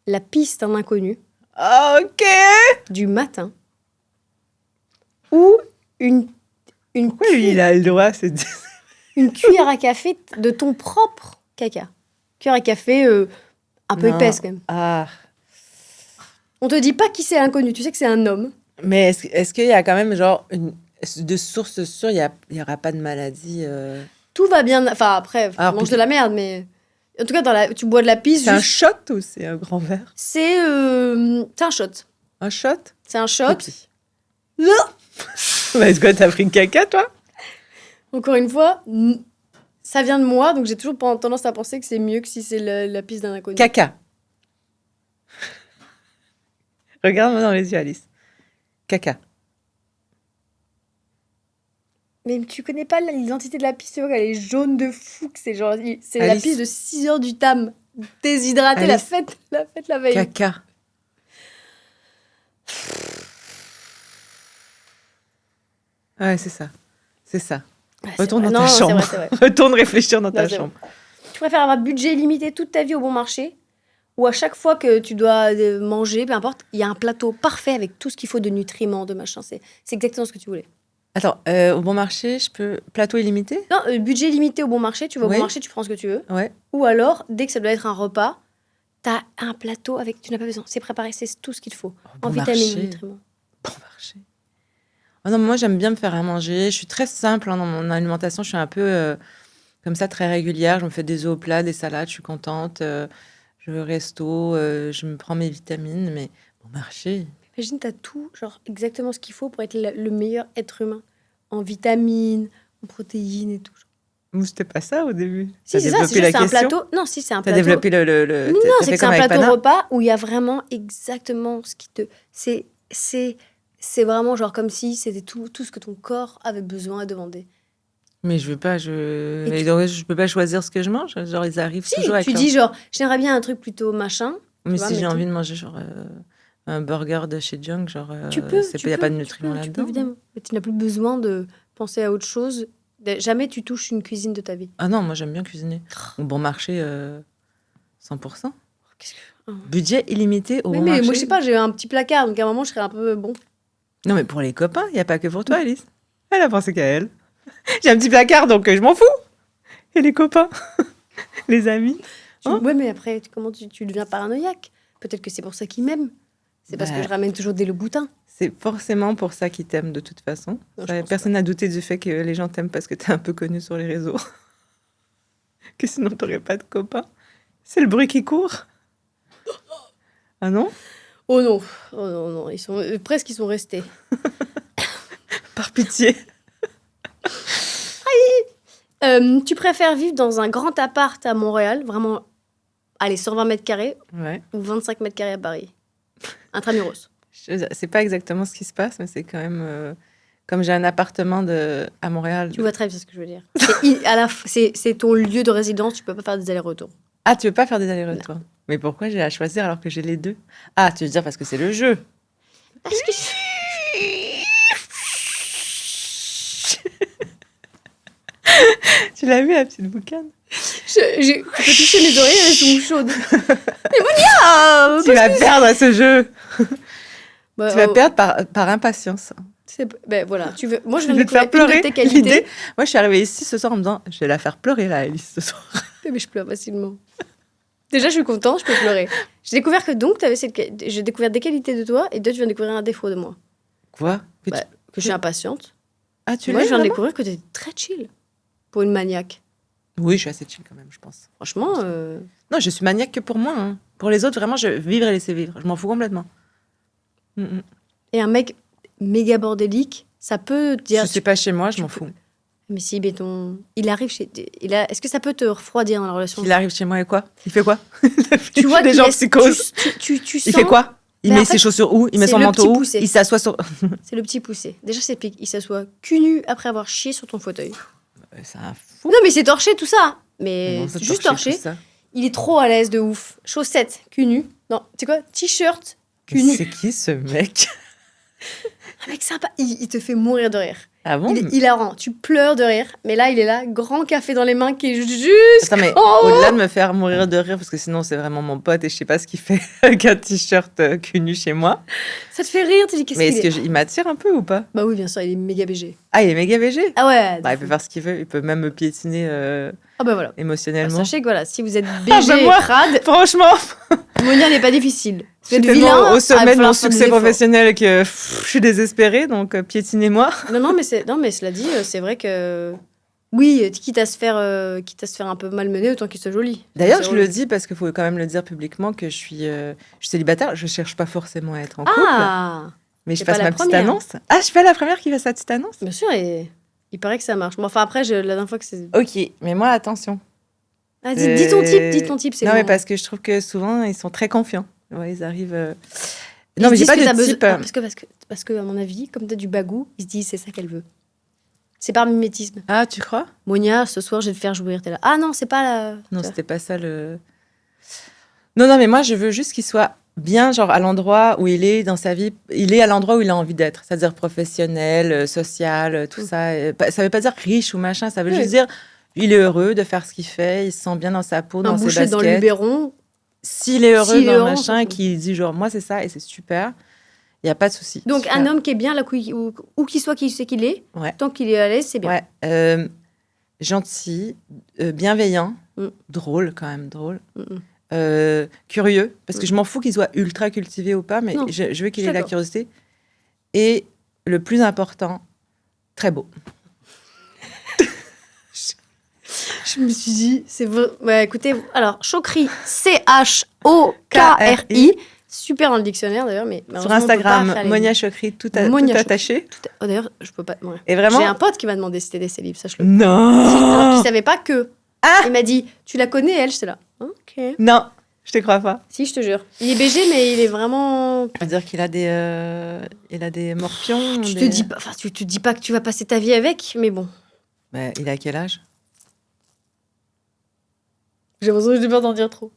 la pisse d'un inconnu. Ok. Du matin. Ou une pourquoi lui, il a le droit, c'est une cuillère à café de ton propre caca. Cuillère à café un peu épaisse, quand même. Ah. On te dit pas qui c'est l'inconnu, tu sais que c'est un homme. Mais est-ce qu'il y a quand même, genre, de source sûre, il n'y aura pas de maladie Tout va bien. Enfin, après, tu manges de la merde, mais... En tout cas, tu bois de la pisse. C'est un shot ou c'est un grand verre? C'est un shot. Un shot? C'est un shot. Non. Est-ce que t'as pris une caca, toi? Encore une fois, ça vient de moi, donc j'ai toujours tendance à penser que c'est mieux que si c'est la pisse d'un inconnu. Caca. Regarde-moi dans les yeux, Alice. Caca. Mais tu connais pas l'identité de la pisse, tu vois qu'elle est jaune de fou, que c'est genre... C'est la pisse de 6h du tam. Déshydratée, la fête la veille. Caca. Ouais, c'est ça. C'est ça. Ouais, retourne dans ta chambre. C'est vrai. Retourne réfléchir dans ta chambre. Tu préfères avoir budget limité toute ta vie au bon marché ou à chaque fois que tu dois manger, peu importe, il y a un plateau parfait avec tout ce qu'il faut de nutriments, de machin. C'est exactement ce que tu voulais. Attends, au bon marché, je peux... Plateau illimité? Non, budget limité au bon marché. Tu vas au bon marché, tu prends ce que tu veux. Ouais. Ou alors, dès que ça doit être un repas, t'as un plateau avec... Tu n'as pas besoin. C'est préparé, c'est tout ce qu'il te faut. En vitamines, nutriments. Bon marché. Oh non, moi, j'aime bien me faire à manger. Je suis très simple dans mon alimentation. Je suis un peu comme ça, très régulière. Je me fais des œufs au plat, des salades, je suis contente. Je vais au resto, je me prends mes vitamines, mais bon marché. Imagine, t'as tout, genre exactement ce qu'il faut pour être le meilleur être humain. En vitamines, en protéines et tout. Ou c'était pas ça au début? Si, c'est ça, c'est juste un plateau. Non, si, c'est un plateau. T'as développé le... Non, c'est que c'est un plateau repas où il y a vraiment exactement ce qui te... C'est c'est vraiment genre comme si c'était tout ce que ton corps avait besoin et demandait. Mais je veux pas, je peux pas choisir ce que je mange. Genre, ils arrivent Si, toujours avec tu dis genre, j'aimerais bien un truc plutôt machin. Mais vois, si j'ai mais envie de manger genre un burger de chez Junk, genre, tu peux, il n'y a pas de nutriments là-dedans. Tu peux, évidemment. Mais tu n'as plus besoin de penser à autre chose. Jamais tu touches une cuisine de ta vie. Ah non, moi j'aime bien cuisiner. Au bon marché, 100%. Qu'est-ce que... Budget illimité au bon mais marché. moi, je sais pas, j'ai un petit placard, donc à un moment, je serais un peu bon. Non, mais pour les copains, il n'y a pas que pour toi, Alice. Elle a pensé qu'à elle. J'ai un petit placard, donc je m'en fous. Et les copains, les amis. Ouais, mais après, comment tu deviens paranoïaque? Peut-être que c'est pour ça qu'ils m'aiment. C'est parce que je ramène toujours des Louboutins. C'est forcément pour ça qu'ils t'aiment de toute façon. Personne n'a douté du fait que les gens t'aiment parce que t'es un peu connu sur les réseaux. Que sinon t'aurais pas de copains. C'est le bruit qui court. Ah non? Oh non, ils sont presque ils sont restés. Par pitié. Tu préfères vivre dans un grand appart à Montréal, vraiment, allez, 120 mètres carrés, ou 25 mètres carrés à Paris? Intramuros. C'est pas exactement ce qui se passe, mais c'est quand même... comme j'ai un appartement à Montréal... Tu vois très bien ce que je veux dire. C'est ton lieu de résidence, tu peux pas faire des allers-retours. Ah, tu veux pas faire des allers-retours? Mais pourquoi j'ai à choisir alors que j'ai les deux? Ah, tu veux dire parce que c'est le jeu? Parce que... Tu l'as vu, la petite boucane? Je peux toucher mes oreilles, elles sont chaudes. Mais Monia, tu vas perdre à ce jeu. Tu vas perdre par impatience. Voilà, moi je vais te faire pleurer. L'idée, moi je suis arrivée ici ce soir en me disant je vais la faire pleurer là, Alice, ce soir. Mais je pleure facilement. Déjà je suis contente, je peux pleurer. J'ai découvert que donc j'ai découvert des qualités de toi et toi tu viens de découvrir un défaut de moi. Quoi? Que je suis impatiente. Ah, tu moi je viens de découvrir que tu es très chill pour une maniaque. Oui, je suis assez chill quand même, je pense. Franchement. Non, je suis maniaque que pour moi. Hein. Pour les autres, vraiment, je vivre et laisser vivre. Je m'en fous complètement. Et un mec méga bordélique, ça peut te dire... Je sais pas chez moi, je m'en fous. Mais si, béton, il arrive chez... Est-ce que ça peut te refroidir dans la relation? Il arrive chez moi et quoi? Il fait quoi? Tu vois des gens psychoses. Tu sens... Il fait quoi? Il met ses chaussures où? Il met son manteau où? Il s'assoit sur... C'est le petit poussé. Déjà, c'est pique. Il s'assoit cul nu après avoir chié sur ton fauteuil. C'est un fou. Non, mais c'est torché tout ça. Mais c'est juste torché. Il est trop à l'aise de ouf. Chaussettes, cul nu. Non, tu sais quoi? T-shirt, cul nu. C'est qui ce mec? Un mec sympa. Il te fait mourir de rire. Ah bon? Il est hilarant. Tu pleures de rire. Mais là, il est là, grand café dans les mains, qui est juste... Attends, mais au-delà de me faire mourir de rire, parce que sinon, c'est vraiment mon pote et je sais pas ce qu'il fait avec un t-shirt cul nu chez moi. Ça te fait rire? Tu dis, qu'est-ce qu'il est? Mais est-ce qu'il m'attire un peu ou pas? Bah oui, bien sûr, il est méga BG. Ah, il est méga BG? Ah ouais. Bah, il peut faire ce qu'il veut. Il peut même me piétiner voilà. émotionnellement. Sachez que voilà, si vous êtes BG crade... Franchement... Monia n'est pas difficile. Je suis tellement au sommet de mon succès professionnel que je suis désespérée, donc piétinez-moi. Non, mais cela dit, c'est vrai que oui, quitte à se faire un peu malmener, autant qu'il soit joli. D'ailleurs, je le dis parce qu'il faut quand même le dire publiquement que je suis célibataire. Je cherche pas forcément à être en couple, mais je fasse ma petite annonce. Ah, je suis pas la première qui fait sa petite annonce. Bien sûr, et il paraît que ça marche. Bon, enfin après, la dernière fois que c'est. Ok, mais moi attention. Ah, dis ton type, c'est non, bon. mais parce que je trouve que souvent ils sont très confiants. Ouais, ils arrivent. Non, mais j'ai pas de type. Parce que à mon avis, comme t'as du bagou, ils se disent c'est ça qu'elle veut. C'est par mimétisme. Ah, tu crois? Monia, ce soir, je vais te faire jouir. T'es là. Ah non, c'est pas la. Non, c'était pas ça le. Non, mais moi, je veux juste qu'il soit bien, genre à l'endroit où il est dans sa vie. Il est à l'endroit où il a envie d'être, c'est-à-dire professionnel, social, tout ça. Ça veut pas dire riche ou machin. Ça veut juste dire il est heureux de faire ce qu'il fait, il se sent bien dans sa peau, dans ses baskets. Dans le Luberon. S'il est heureux dans le machin et qu'il dit genre moi c'est ça et c'est super, il n'y a pas de souci. Donc un homme qui est bien là où qu'il soit, qui sait qu'il est, tant qu'il est à l'aise, c'est bien. Ouais. Gentil, bienveillant, drôle quand même, curieux, parce que je m'en fous qu'il soit ultra cultivé ou pas, mais je veux qu'il ait la curiosité. Et le plus important, très beau. Je me suis dit, c'est vrai. Ouais, écoutez, alors, Chokri, Chokri, super dans le dictionnaire d'ailleurs, mais sur Instagram, Monia Chokri, tout attaché. D'ailleurs, je peux pas. Ouais. Et vraiment, j'ai un pote qui m'a demandé si t'étais célib, sache-le. Non. Alors qu'il savait pas que. Il m'a dit, tu la connais elle, j'étais là. Ok. Non. Je te crois pas. Si, je te jure. Il est BG, mais il est vraiment... Ça veut dire qu'il a des morpions. Tu te dis pas que tu vas passer ta vie avec, mais bon. Bah, il a quel âge? J'ai l'impression que je devais t'en dire trop.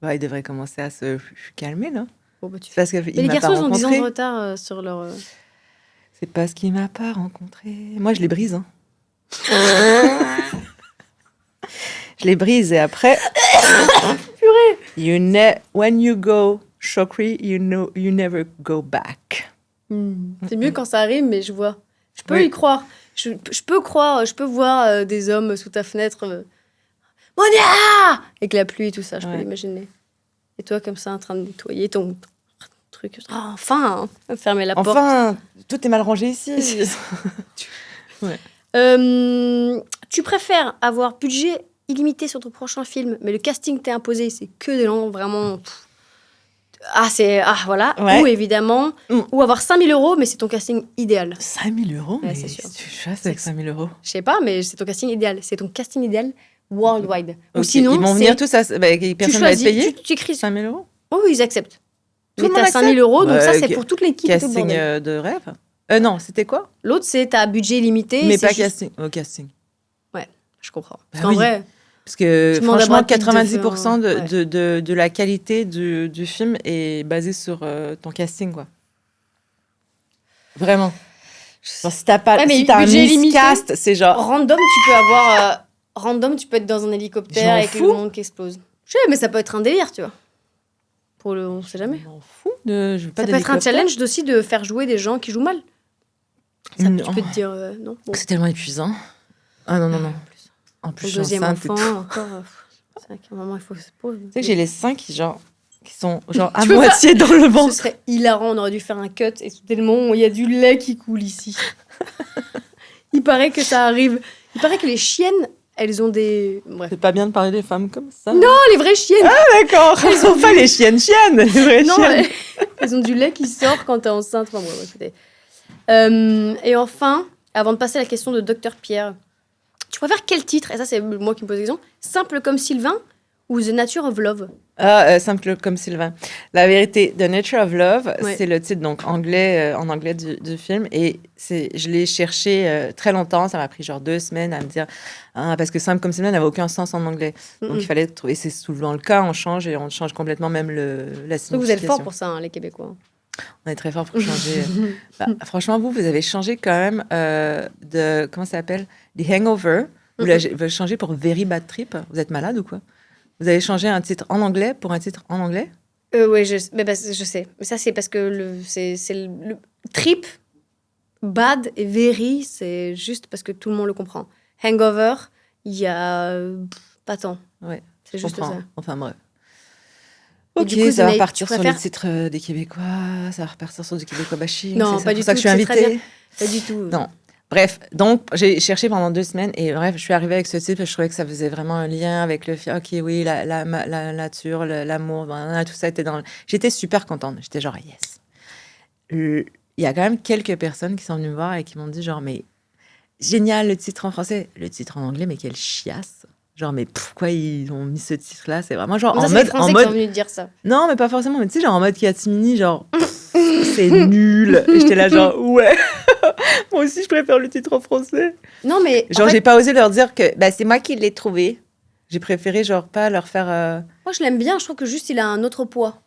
Bah, il devrait commencer à se calmer, là. Bon, bah, Parce que mais les garçons, ils ont 10 ans de retard sur leur... C'est parce qu'il m'a pas rencontré. Moi, je les brise. Hein. Je les brise et après... Purée. When you go chokri, you never go back. C'est mieux quand ça arrive, mais je vois. Je peux y croire. Je peux croire, je peux voir des hommes sous ta fenêtre. Monia! Avec la pluie et tout ça, je peux l'imaginer. Et toi, comme ça, en train de nettoyer ton truc. Oh, enfin, fermer la porte. Enfin, tout est mal rangé ici. Tu préfères avoir budget illimité sur ton prochain film, mais le casting t'est imposé, c'est que des gens vraiment... voilà. Ouais. Ou évidemment, ou avoir 5 000 €, mais c'est ton casting idéal. 5 000 €? Ouais, c'est sûr. Tu fasses avec 5 000 €? Je sais pas, mais c'est ton casting idéal. C'est ton casting idéal worldwide. Okay. Ou sinon, ils vont venir tous, personne va être payé? Tu écris 5 000 €? Oh oui, ils acceptent. Mais t'as 5 000 €, donc ça, c'est pour toute l'équipe. Casting de rêve? Non, c'était quoi? L'autre, c'est t'as budget limité. Mais pas casting. Oh, casting. Ouais, je comprends. Parce qu'en vrai... Parce que franchement, 90% de la qualité du film est basée sur ton casting, quoi. Vraiment. Genre, si t'as pas, si t'as un miscast, c'est genre... Random, tu peux avoir... random, tu peux être dans un hélicoptère avec le monde qui explose. Je sais, mais ça peut être un délire, tu vois. Pour le... On sait jamais. Je m'en fous de... Je veux pas ça peut être un challenge aussi de faire jouer des gens qui jouent mal. Ça, tu peux te dire... non. Bon. C'est tellement épuisant. Ah non. En plus, le deuxième enfant, encore... c'est vrai qu'à un moment, il faut se poser. Tu sais que j'ai les seins qui sont genre à moitié dans le ventre. Ce serait hilarant, on aurait dû faire un cut et tellement il y a du lait qui coule ici. Il paraît que ça arrive. Il paraît que les chiennes, elles ont des... Bref. C'est pas bien de parler des femmes comme ça. Non, les vraies chiennes. Ah d'accord. Elles ont pas les chiennes, les vraies chiennes. Elles ont du lait qui sort quand t'es enceinte. Enfin, bon, écoutez. Et enfin, avant de passer à la question de Dr Pierre, tu préfères quel titre? Et ça, c'est moi qui me pose la question. Simple comme Sylvain ou The Nature of Love? Simple comme Sylvain. La vérité, The Nature of Love, c'est le titre donc anglais, en anglais du film. Et je l'ai cherché très longtemps. Ça m'a pris genre 2 semaines à me dire... parce que Simple comme Sylvain n'avait aucun sens en anglais. Donc il fallait trouver... C'est souvent le cas, on change complètement même la signification. Vous êtes forts pour ça, hein, les Québécois. On est très forts pour changer. Franchement, vous avez changé quand même de... Comment ça s'appelle? The Hangover. Vous l'avez changé pour Very Bad Trip. Vous êtes malade ou quoi? Vous avez changé un titre en anglais pour un titre en anglais? Oui, je sais. Mais ça, c'est parce que le trip, bad et very, c'est juste parce que tout le monde le comprend. Hangover, il y a pas tant. Ouais, c'est juste ça. Enfin, bref. Ok, du coup, ça va partir sur les titres des Québécois, ça va repartir sur du Québécois bashing. Non, pas du tout. C'est pour ça que je suis invitée. Pas du tout. Non. Bref, donc j'ai cherché pendant 2 semaines et bref, je suis arrivée avec ce titre et je trouvais que ça faisait vraiment un lien avec le film. Ok, oui, la nature, l'amour, tout ça était dans... J'étais super contente. J'étais genre, yes. Il y a quand même quelques personnes qui sont venues me voir et qui m'ont dit genre, mais génial le titre en français. Le titre en anglais, mais quelle chiasse. Genre, mais pourquoi ils ont mis ce titre-là? C'est vraiment genre en mode... Français qui sont venus te dire ça. Non, mais pas forcément. Mais tu sais, genre en mode Katimini, genre, c'est nul. Et j'étais là genre, ouais. Moi aussi, je préfère le titre en français. Non, mais... Genre, j'ai pas osé leur dire que c'est moi qui l'ai trouvé. J'ai préféré, genre, pas leur faire... Moi, je l'aime bien. Je trouve que juste, il a un autre poids.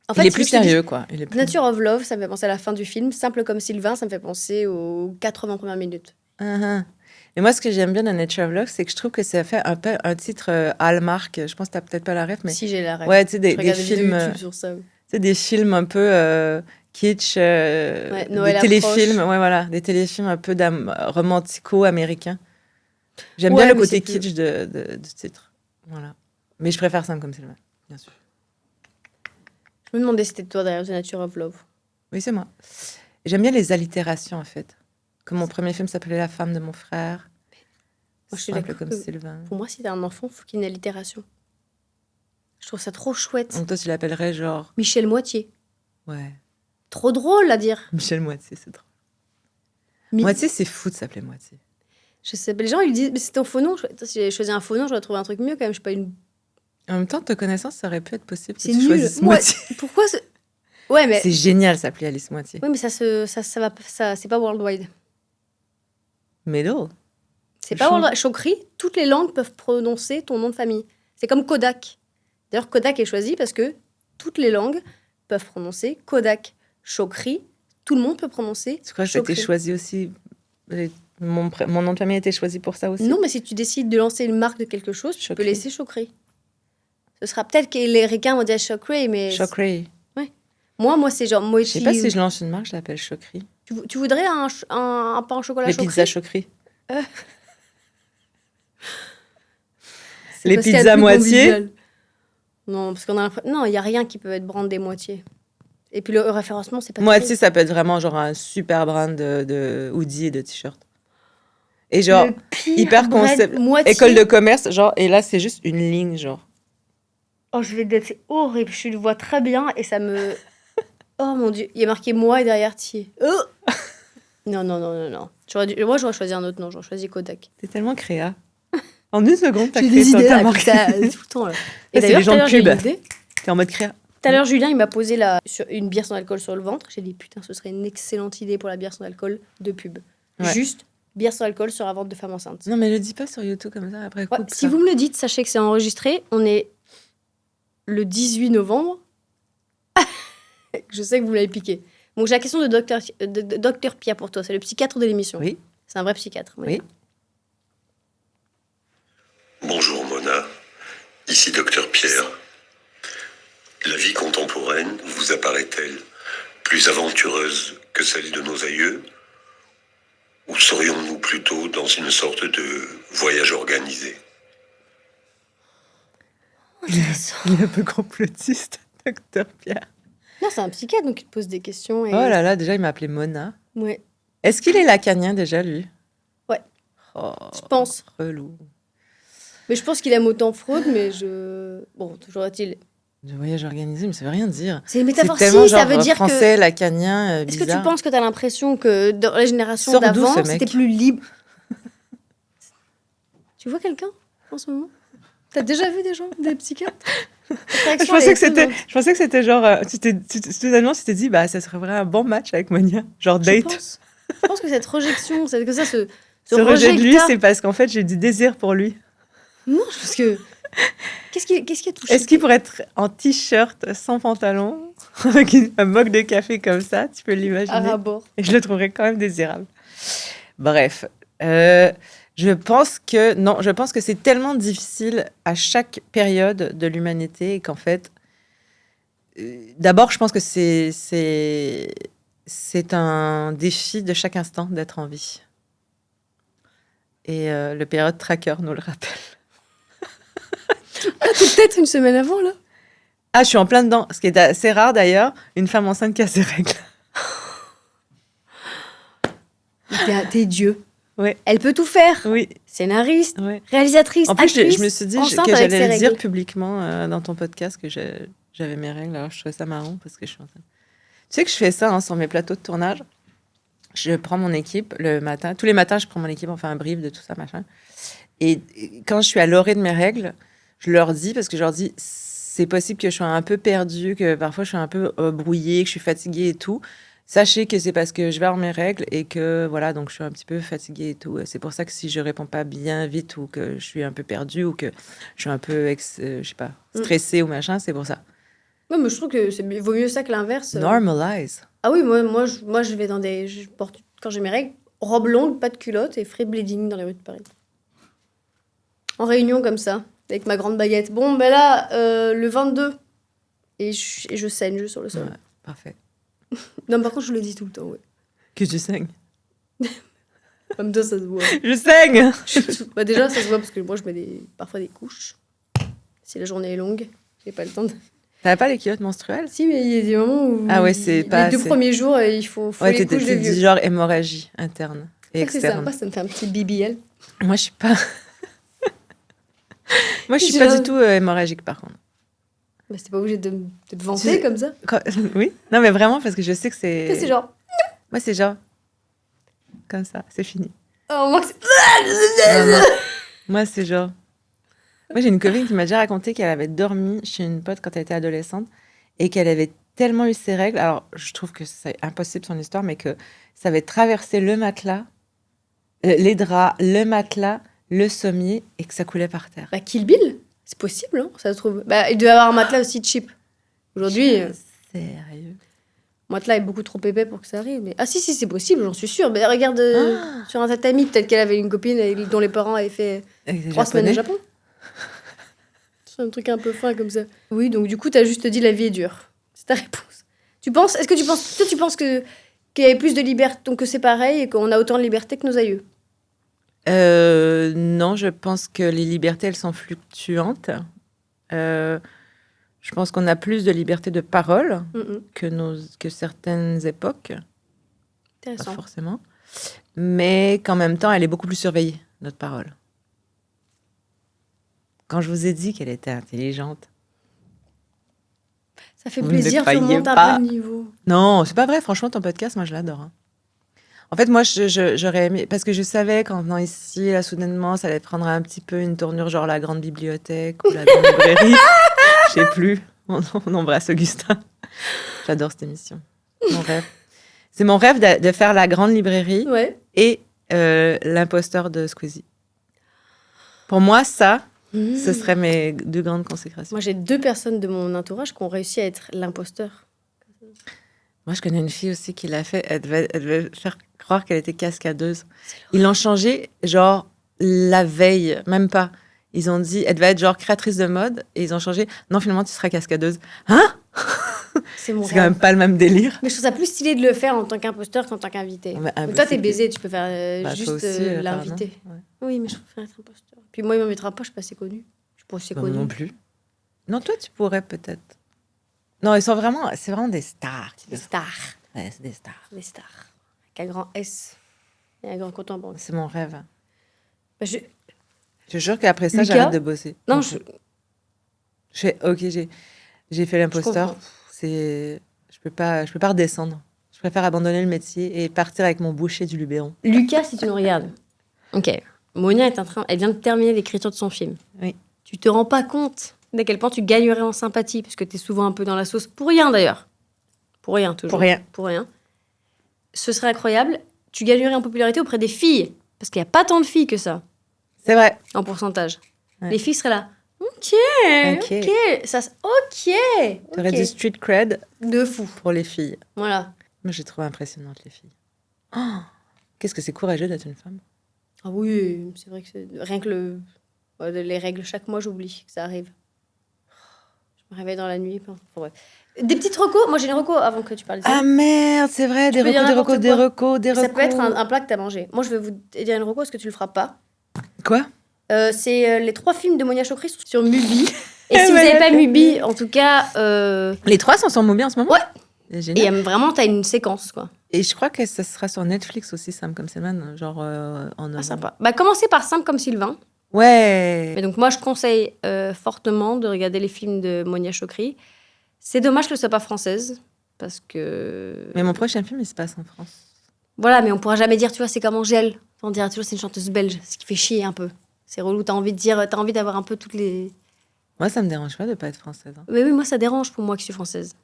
En fait, il est plus sérieux, quoi. Nature of Love, ça me fait penser à la fin du film. Simple comme Sylvain, ça me fait penser aux 80 premières minutes. Mais moi, ce que j'aime bien dans Nature of Love, c'est que je trouve que ça fait un peu un titre Hallmark. Je pense que t'as peut-être pas la ref, mais... Si, j'ai la ref. Ouais, tu sais, des films... YouTube sur ça. Tu sais, des films un peu... kitsch, des téléfilms, des téléfilms un peu romantico-américains. J'aime bien le côté kitsch du titre. Voilà. Mais je préfère Simple comme Sylvain, bien sûr. Je me demandais si c'était toi derrière The Nature of Love. Oui, c'est moi. J'aime bien les allitérations, en fait. Comme mon premier film s'appelait La femme de mon frère. Moi, je suis Simple comme Sylvain. Pour moi, si t'as un enfant, il faut qu'il y ait une allitération. Je trouve ça trop chouette. Donc toi, tu l'appellerais genre... Michel Moitié. Ouais. Trop drôle à dire. Michel Moitié, c'est drôle. Moitié, c'est fou de s'appeler Moitié. Je sais pas, les gens ils disent mais c'est ton faux nom. Si j'avais choisi un faux nom, j'aurais trouvé un truc mieux quand même. Je sais pas une. En même temps, de connaissance, ça aurait pu être possible que C'est tu nul. choisisses Moi, Moitié. pourquoi Ouais, mais C'est génial, s'appeler Alice Moitié. oui, mais c'est pas worldwide. Middle. C'est pas worldwide. Chokri, toutes les langues peuvent prononcer ton nom de famille. C'est comme Kodak. D'ailleurs, Kodak est choisi parce que toutes les langues peuvent prononcer Kodak. Chokri, tout le monde peut prononcer. Tu crois que ça a été choisi aussi mon nom de famille a été choisi pour ça aussi? Non, mais si tu décides de lancer une marque de quelque chose, tu peux laisser Chokri. Ce sera peut-être que les Ricains vont dire Chokri, mais... Chokri. Ouais. Moi, c'est genre Mochi. Je sais pas si je lance une marque, je l'appelle Chokri. Tu voudrais un pain au chocolat Chokri? Les pizzas Chokri. Les pizzas moitié. Non, parce qu'on a non, il y a rien qui peut être brandé moitié. Et puis le référencement, c'est pas moitié, ça peut être vraiment genre un super brand de hoodie et de t-shirt. Et genre hyper concept, école de commerce, genre et là c'est juste une ligne genre. Oh, c'est horrible, je le vois très bien et ça me oh mon dieu, il y a marqué moi et derrière Thier. Oh non. Moi j'aurais choisi un autre nom, j'aurais choisi Kodak. T'es tellement créa. En une seconde, t'as créé des idées ta marque. Tout le temps là. Et d'ailleurs, c'est les gens de pub. T'es en mode créa. Tout à l'heure, Julien, il m'a posé sur une bière sans alcool sur le ventre. J'ai dit, putain, ce serait une excellente idée pour la bière sans alcool de pub. Ouais. Juste, bière sans alcool sur la vente de femmes enceintes. Non, mais le dis pas sur YouTube comme ça, après coupe si vous me le dites, sachez que c'est enregistré. On est le 18 novembre. Je sais que vous l'avez piqué. Donc, j'ai la question de docteur Pierre pour toi. C'est le psychiatre de l'émission. Oui. C'est un vrai psychiatre. Oui. Bonjour Mona, ici docteur Pierre. La vie contemporaine vous apparaît-elle plus aventureuse que celle de nos aïeux? Ou serions-nous plutôt dans une sorte de voyage organisé? Il est un peu complotiste, docteur Pierre. Non, c'est un psychiatre, donc il te pose des questions. Et... Oh là là, déjà il m'a appelé Mona. Ouais. Est-ce qu'il est lacanien déjà, lui? Ouais. Oh, je pense. Relou. Mais je pense qu'il aime autant Freud, mais bon, toujours est-il... De voyage organisé, mais ça veut rien dire. C'est une métaphore, tellement, ça veut dire français, que... lacanien, bizarre. Est-ce que tu penses que tu as l'impression que dans la génération d'avant, c'était plus libre? Tu vois quelqu'un en ce moment? T'as déjà vu des gens, des psychiatres? Je pensais que c'était genre... Soudainement, tu t'es dit, bah, ça serait vraiment un bon match avec Monia. Genre date. Je pense que cette rejection, que ça ce rejet de lui, c'est parce qu'en fait, j'ai du désir pour lui. Non, parce que... Qu'est-ce qui a touché? Est-ce qu'il pourrait être en t-shirt, sans pantalon, avec un mug de café comme ça? Tu peux l'imaginer. À rabord. Et je le trouverais quand même désirable. Bref. Je pense que c'est tellement difficile à chaque période de l'humanité et qu'en fait... d'abord, je pense que c'est un défi de chaque instant d'être en vie. Et le période tracker nous le rappelle. Ah, t'es peut-être une semaine avant, là? Ah, je suis en plein dedans. Ce qui est assez rare, d'ailleurs, une femme enceinte qui a ses règles. T'es Dieu. Oui. Elle peut tout faire. Oui. Scénariste, oui. Réalisatrice, en plus, actrice, je me suis dit que j'allais le dire publiquement dans ton podcast que j'avais mes règles. Alors, je trouvais ça marrant parce que je suis enceinte. Tu sais que je fais ça sur mes plateaux de tournage. Je prends mon équipe le matin. Tous les matins, je prends mon équipe, on fait un brief de tout ça, machin. Et quand je suis à l'orée de mes règles, je leur dis, parce que je leur dis, c'est possible que je sois un peu perdue, que parfois je suis un peu brouillée, que je suis fatiguée et tout. Sachez que c'est parce que je vais avoir mes règles et que, voilà, donc je suis un petit peu fatiguée et tout. C'est pour ça que si je réponds pas bien vite ou que je suis un peu perdue ou que je suis un peu, je sais pas, stressée ou machin, c'est pour ça. Ouais, mais je trouve que vaut mieux ça que l'inverse. Normalize. Ah oui, moi je vais dans des... Je porte, quand j'ai mes règles, robe longue, pas de culotte et free bleeding dans les rues de Paris. En réunion comme ça, avec ma grande baguette. Bon, ben là, le 22. Et je saigne sur le sol. Ouais, parfait. Non, par contre, je le dis tout le temps, ouais. Que tu saignes. Comme toi, ça se voit. Je saigne. Bah déjà, ça se voit parce que moi, je mets parfois des couches. Si la journée est longue, j'ai pas le temps de... T'avais pas les culottes menstruelles? Si, mais il y a des moments où... Ah ouais, c'est pas... Les 2 premiers jours, il faut les couches de vieux. Du genre hémorragie interne et externe. C'est ça, ça me fait un petit BBL. Moi, je suis pas... Moi, je suis pas du tout hémorragique, par contre. Bah, c'est pas obligé de te vanter comme ça. Oui. Non, mais vraiment, parce que je sais que c'est... C'est genre... Moi, c'est genre... Comme ça, c'est fini. Oh, moi, Non. Moi, c'est genre... Moi, j'ai une copine qui m'a déjà raconté qu'elle avait dormi chez une pote quand elle était adolescente et qu'elle avait tellement eu ses règles. Alors, je trouve que c'est impossible son histoire, mais que ça avait traversé le matelas, les draps, le matelas, le sommier et que ça coulait par terre. Bah, Kill Bill, c'est possible, hein, ça se trouve. Bah, il doit y avoir un matelas aussi cheap. Aujourd'hui, Sérieux? matelas est beaucoup trop épais pour que ça arrive. Mais... Ah si, c'est possible, j'en suis sûre. Mais regarde sur un tatami, peut-être qu'elle avait une copine dont les parents avaient fait 3 semaines au Japon. C'est un truc un peu fin comme ça. Oui, donc du coup, t'as juste dit la vie est dure. C'est ta réponse. Est-ce que tu penses qu'il y avait plus de liberté, donc que c'est pareil et qu'on a autant de liberté que nos aïeux? Non, je pense que les libertés, elles sont fluctuantes. Je pense qu'on a plus de liberté de parole que certaines époques. Intéressant. Pas forcément. Mais qu'en même temps, elle est beaucoup plus surveillée, notre parole. Quand je vous ai dit qu'elle était intelligente. Ça fait vous plaisir, tu remontes un peu le niveau. Non, c'est pas vrai. Franchement, ton podcast, moi, je l'adore. Hein. En fait, moi, j'aurais aimé... Parce que je savais qu'en venant ici, là, soudainement, ça allait prendre un petit peu une tournure, genre la grande bibliothèque ou la grande librairie. Je sais plus. On embrasse Augustin. J'adore cette émission. Mon rêve. C'est mon rêve de faire la grande librairie et l'imposteur de Squeezie. Pour moi, ça, ce serait mes 2 grandes consécrations. Moi, j'ai 2 personnes de mon entourage qui ont réussi à être l'imposteur. Moi, je connais une fille aussi qui l'a fait. Elle devait faire croire qu'elle était cascadeuse. Ils l'ont changé, genre, la veille, même pas. Ils ont dit, elle devait être genre créatrice de mode, et ils ont changé. Non, finalement, tu seras cascadeuse. Hein? C'est quand même pas le même délire. Mais je trouve ça plus stylé de le faire en tant qu'imposteur qu'en tant qu'invité. Mais toi, t'es baisé, tu peux faire juste l'invité. Ouais. Oui, mais je préfère être imposteur. Puis moi, il m'invitera pas, je suis pas assez connue. Je suis pas assez connue. Non plus. Non, toi, tu pourrais peut-être. Non, c'est vraiment des stars. Des stars. Ouais, c'est des stars. Des stars. Avec un grand S et un grand compte en banque. C'est mon rêve. Bah, je jure qu'après ça, j'arrête de bosser. Non, j'ai fait l'imposteur. Je peux pas redescendre. Je préfère abandonner le métier et partir avec mon boucher du Luberon. Lucas, si tu nous regardes. Ok. Monia elle vient de terminer l'écriture de son film. Oui. Tu te rends pas compte d'à quel point tu gagnerais en sympathie, parce que tu es souvent un peu dans la sauce. Pour rien, d'ailleurs. Pour rien, toujours. Pour rien. Ce serait incroyable. Tu gagnerais en popularité auprès des filles, parce qu'il n'y a pas tant de filles que ça. C'est vrai. En pourcentage. Ouais. Les filles seraient là. Ok. Ça, ok. Tu aurais du street cred. De fou. Pour les filles. Voilà. Moi, j'ai trouvé impressionnante les filles. Oh, qu'est-ce que c'est courageux d'être une femme. Ah oui, c'est vrai que rien que les règles, chaque mois, j'oublie que ça arrive. Je me réveille dans la nuit. Enfin, bref. Des petites recos. Moi, j'ai une reco avant que tu parles de ça. Ah merde, c'est vrai. Des recos. Ça peut être un plat que tu as mangé. Moi, je vais vous dire une reco. Est-ce que tu le feras pas? Quoi? C'est les 3 films de Monia Chokri sur Mubi. Et si vous n'avez pas Mubi, en tout cas... Les 3 sont sur Mubi en ce moment? Ouais. Génial. Et vraiment, tu as une séquence, quoi. Et je crois que ça sera sur Netflix aussi, Sam comme Selman, genre en novembre. Sympa. Bah, commencez par Simple comme Sylvain. Ouais. Mais donc, moi, je conseille fortement de regarder les films de Monia Chokri. C'est dommage qu'elle ne soit pas française, parce que... Mais mon prochain film, il se passe en France. Voilà, mais on pourra jamais dire, tu vois, c'est comme Angèle. On dira toujours, c'est une chanteuse belge, ce qui fait chier un peu. C'est relou, t'as envie d'avoir un peu toutes les... Moi, ça me dérange pas de pas être française. Hein. Mais oui, moi, ça dérange pour moi que je suis française.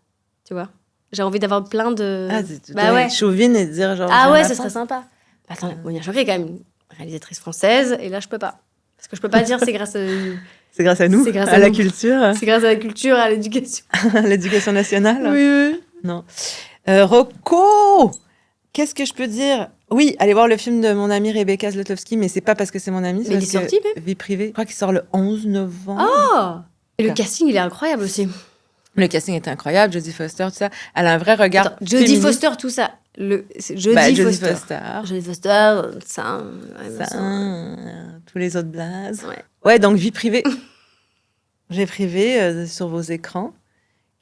Tu vois? J'ai envie d'avoir plein de... ouais. Chauvine et dire genre... Ah ouais, ce serait sympa. Attends, Monia Chokri est quand même une réalisatrice française, et là, je peux pas. Parce que je peux pas dire c'est grâce à... C'est grâce à nous, à la culture. C'est grâce à la culture, à l'éducation. L'éducation nationale. Oui. Non. Rocco! Qu'est-ce que je peux dire? Oui, allez voir le film de mon amie Rebecca Zlotowski, mais c'est pas parce que c'est mon amie. Mais il est sorti même? Vie privée. Je crois qu'il sort le 11 novembre. Oh! Et le casting, il est incroyable aussi. Le casting est incroyable, Jodie Foster, tout ça. Elle a un vrai regard. Attends, Jodie Foster, tout ça. Jodie Foster. Jodie Foster, tous les autres blazes. Ouais, donc vie privée. Vie privée sur vos écrans.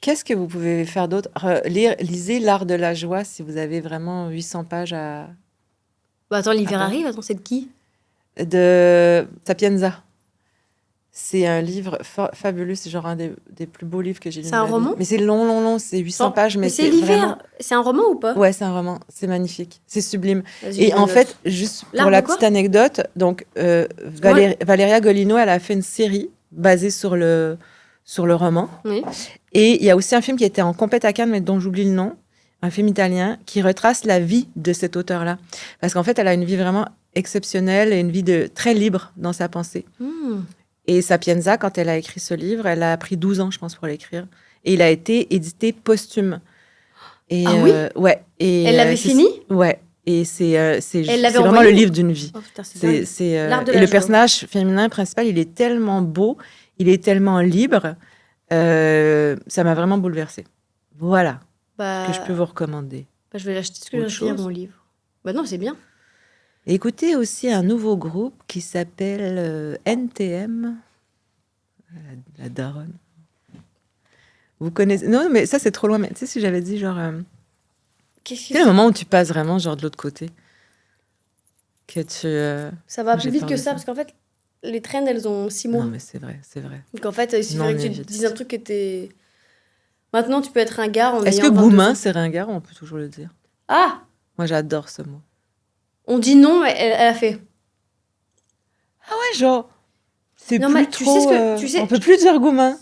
Qu'est-ce que vous pouvez faire d'autre? Lisez L'Art de la joie si vous avez vraiment 800 pages à... Bah attends, l'hiver arrive. Attends, c'est de qui? De Sapienza. C'est un livre fabuleux. C'est genre un des plus beaux livres que j'ai lu. C'est un roman? Mais c'est long. C'est 800 pages. Mais c'est l'hiver. Vraiment... C'est un roman ou pas? Ouais, c'est un roman. C'est magnifique. C'est sublime. Vas-y, Et en fait, juste pour la petite anecdote, donc Valeria Golino, elle a fait une série basée sur le roman. Oui. Et il y a aussi un film qui était en compète à Cannes, mais dont j'oublie le nom, un film italien, qui retrace la vie de cet auteur-là. Parce qu'en fait, elle a une vie vraiment exceptionnelle et une vie très libre dans sa pensée. Et Sapienza, quand elle a écrit ce livre, elle a pris 12 ans, je pense, pour l'écrire. Et il a été édité posthume. Et, oui ouais. Et, elle l'avait fini? Ouais. Et c'est vraiment le livre d'une vie. Oh, putain, et le personnage féminin principal, il est tellement beau, il est tellement libre, ça m'a vraiment bouleversée. Voilà ce que je peux vous recommander. Je vais l'acheter, parce que je vais lire mon livre. Non, c'est bien. Écoutez aussi un nouveau groupe qui s'appelle NTM, la daronne. Vous connaissez? Non, mais ça, c'est trop loin. Mais tu sais, si j'avais dit genre... Qu'est-ce que le moment où tu passes vraiment genre de l'autre côté? Que tu... Ça va plus vite que ça, parce qu'en fait, les trends, elles ont 6 mois. Non, mais c'est vrai. Donc en fait, il suffirait que tu dises un truc qui était... Maintenant, tu peux être ringard en Est-ce que Goumin, c'est ringard? On peut toujours le dire. Ah! Moi, j'adore ce mot. On dit non, elle a fait. Ah ouais, genre... C'est non, plus mais trop... tu sais, on peut plus dire Goumin.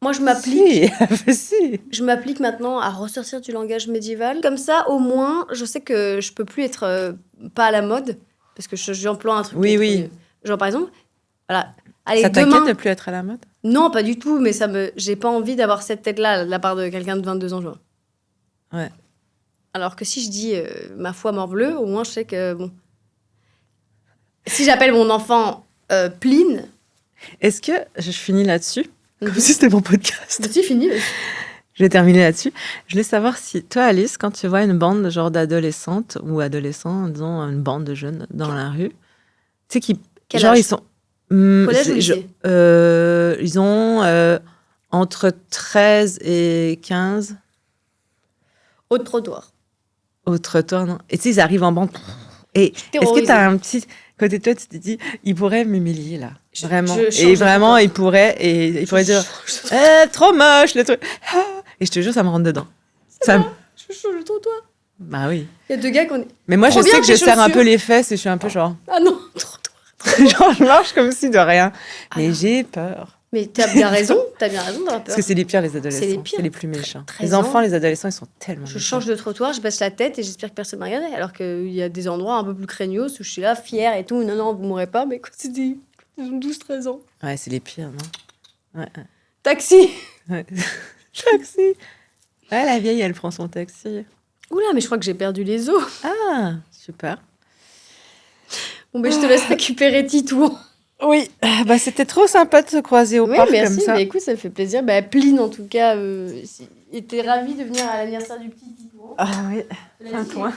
Moi, je m'applique. Si. Je m'applique maintenant à ressortir du langage médiéval. Comme ça, au moins, je sais que je peux plus être pas à la mode. Parce que j'emploie un truc. Oui. Genre, par exemple, voilà. Allez, ça t'inquiète de plus être à la mode? Non, pas du tout, mais j'ai pas envie d'avoir cette tête-là de la part de quelqu'un de 22 ans, je vois. Ouais. Alors que si je dis ma foi morbleu, au moins je sais que bon. Si j'appelle mon enfant Pline. Est-ce que je finis là-dessus? Comme si c'était mon podcast. C'est fini. Je vais terminer là-dessus. Je voulais savoir si toi, Alice, quand tu vois une bande genre d'adolescentes ou adolescents, disons une bande de jeunes dans la rue, tu sais qui genre âge? Ils sont collège ou lycée? Ils ont entre 13 et 15. Au trottoir. Au trottoir, non. Et tu sais, ils arrivent en bande. Et est-ce que tu as un petit côté de toi, tu te dis, il pourrait m'humilier là, vraiment. Et vraiment, il pourrait dire, trop moche le truc. Et je te jure, ça me rentre dedans. Je change le trottoir. Bah oui. Il y a 2 gars Mais moi, je sais que je serre un peu les fesses et je suis un peu genre. Ah non, trottoir. Genre, je marche comme si de rien. Mais j'ai peur. Mais t'as bien raison d'avoir peur. Parce que c'est les pires, les adolescents. C'est les pires. C'est les plus méchants. Les enfants, les adolescents, ils sont tellement Je change de trottoir, je baisse la tête et j'espère que personne ne m'a regardé. Alors qu'il y a des endroits un peu plus craignos où je suis là, fière et tout. Non, vous mourrez pas. Mais quand c'est ils ont 12-13 ans. Ouais, c'est les pires, non? Ouais. Taxi. Ouais. Taxi. Ouais, la vieille, elle prend son taxi. Oula, mais je crois que j'ai perdu les os. Ah, super. Bon, ben je te laisse récupérer Titou. Oui, bah, c'était trop sympa de se croiser au parc merci, comme ça. Bah, écoute, ça me fait plaisir. Bah, Pline, en tout cas, était ravie de venir à l'anniversaire du petit Titou. Ah oui, un point.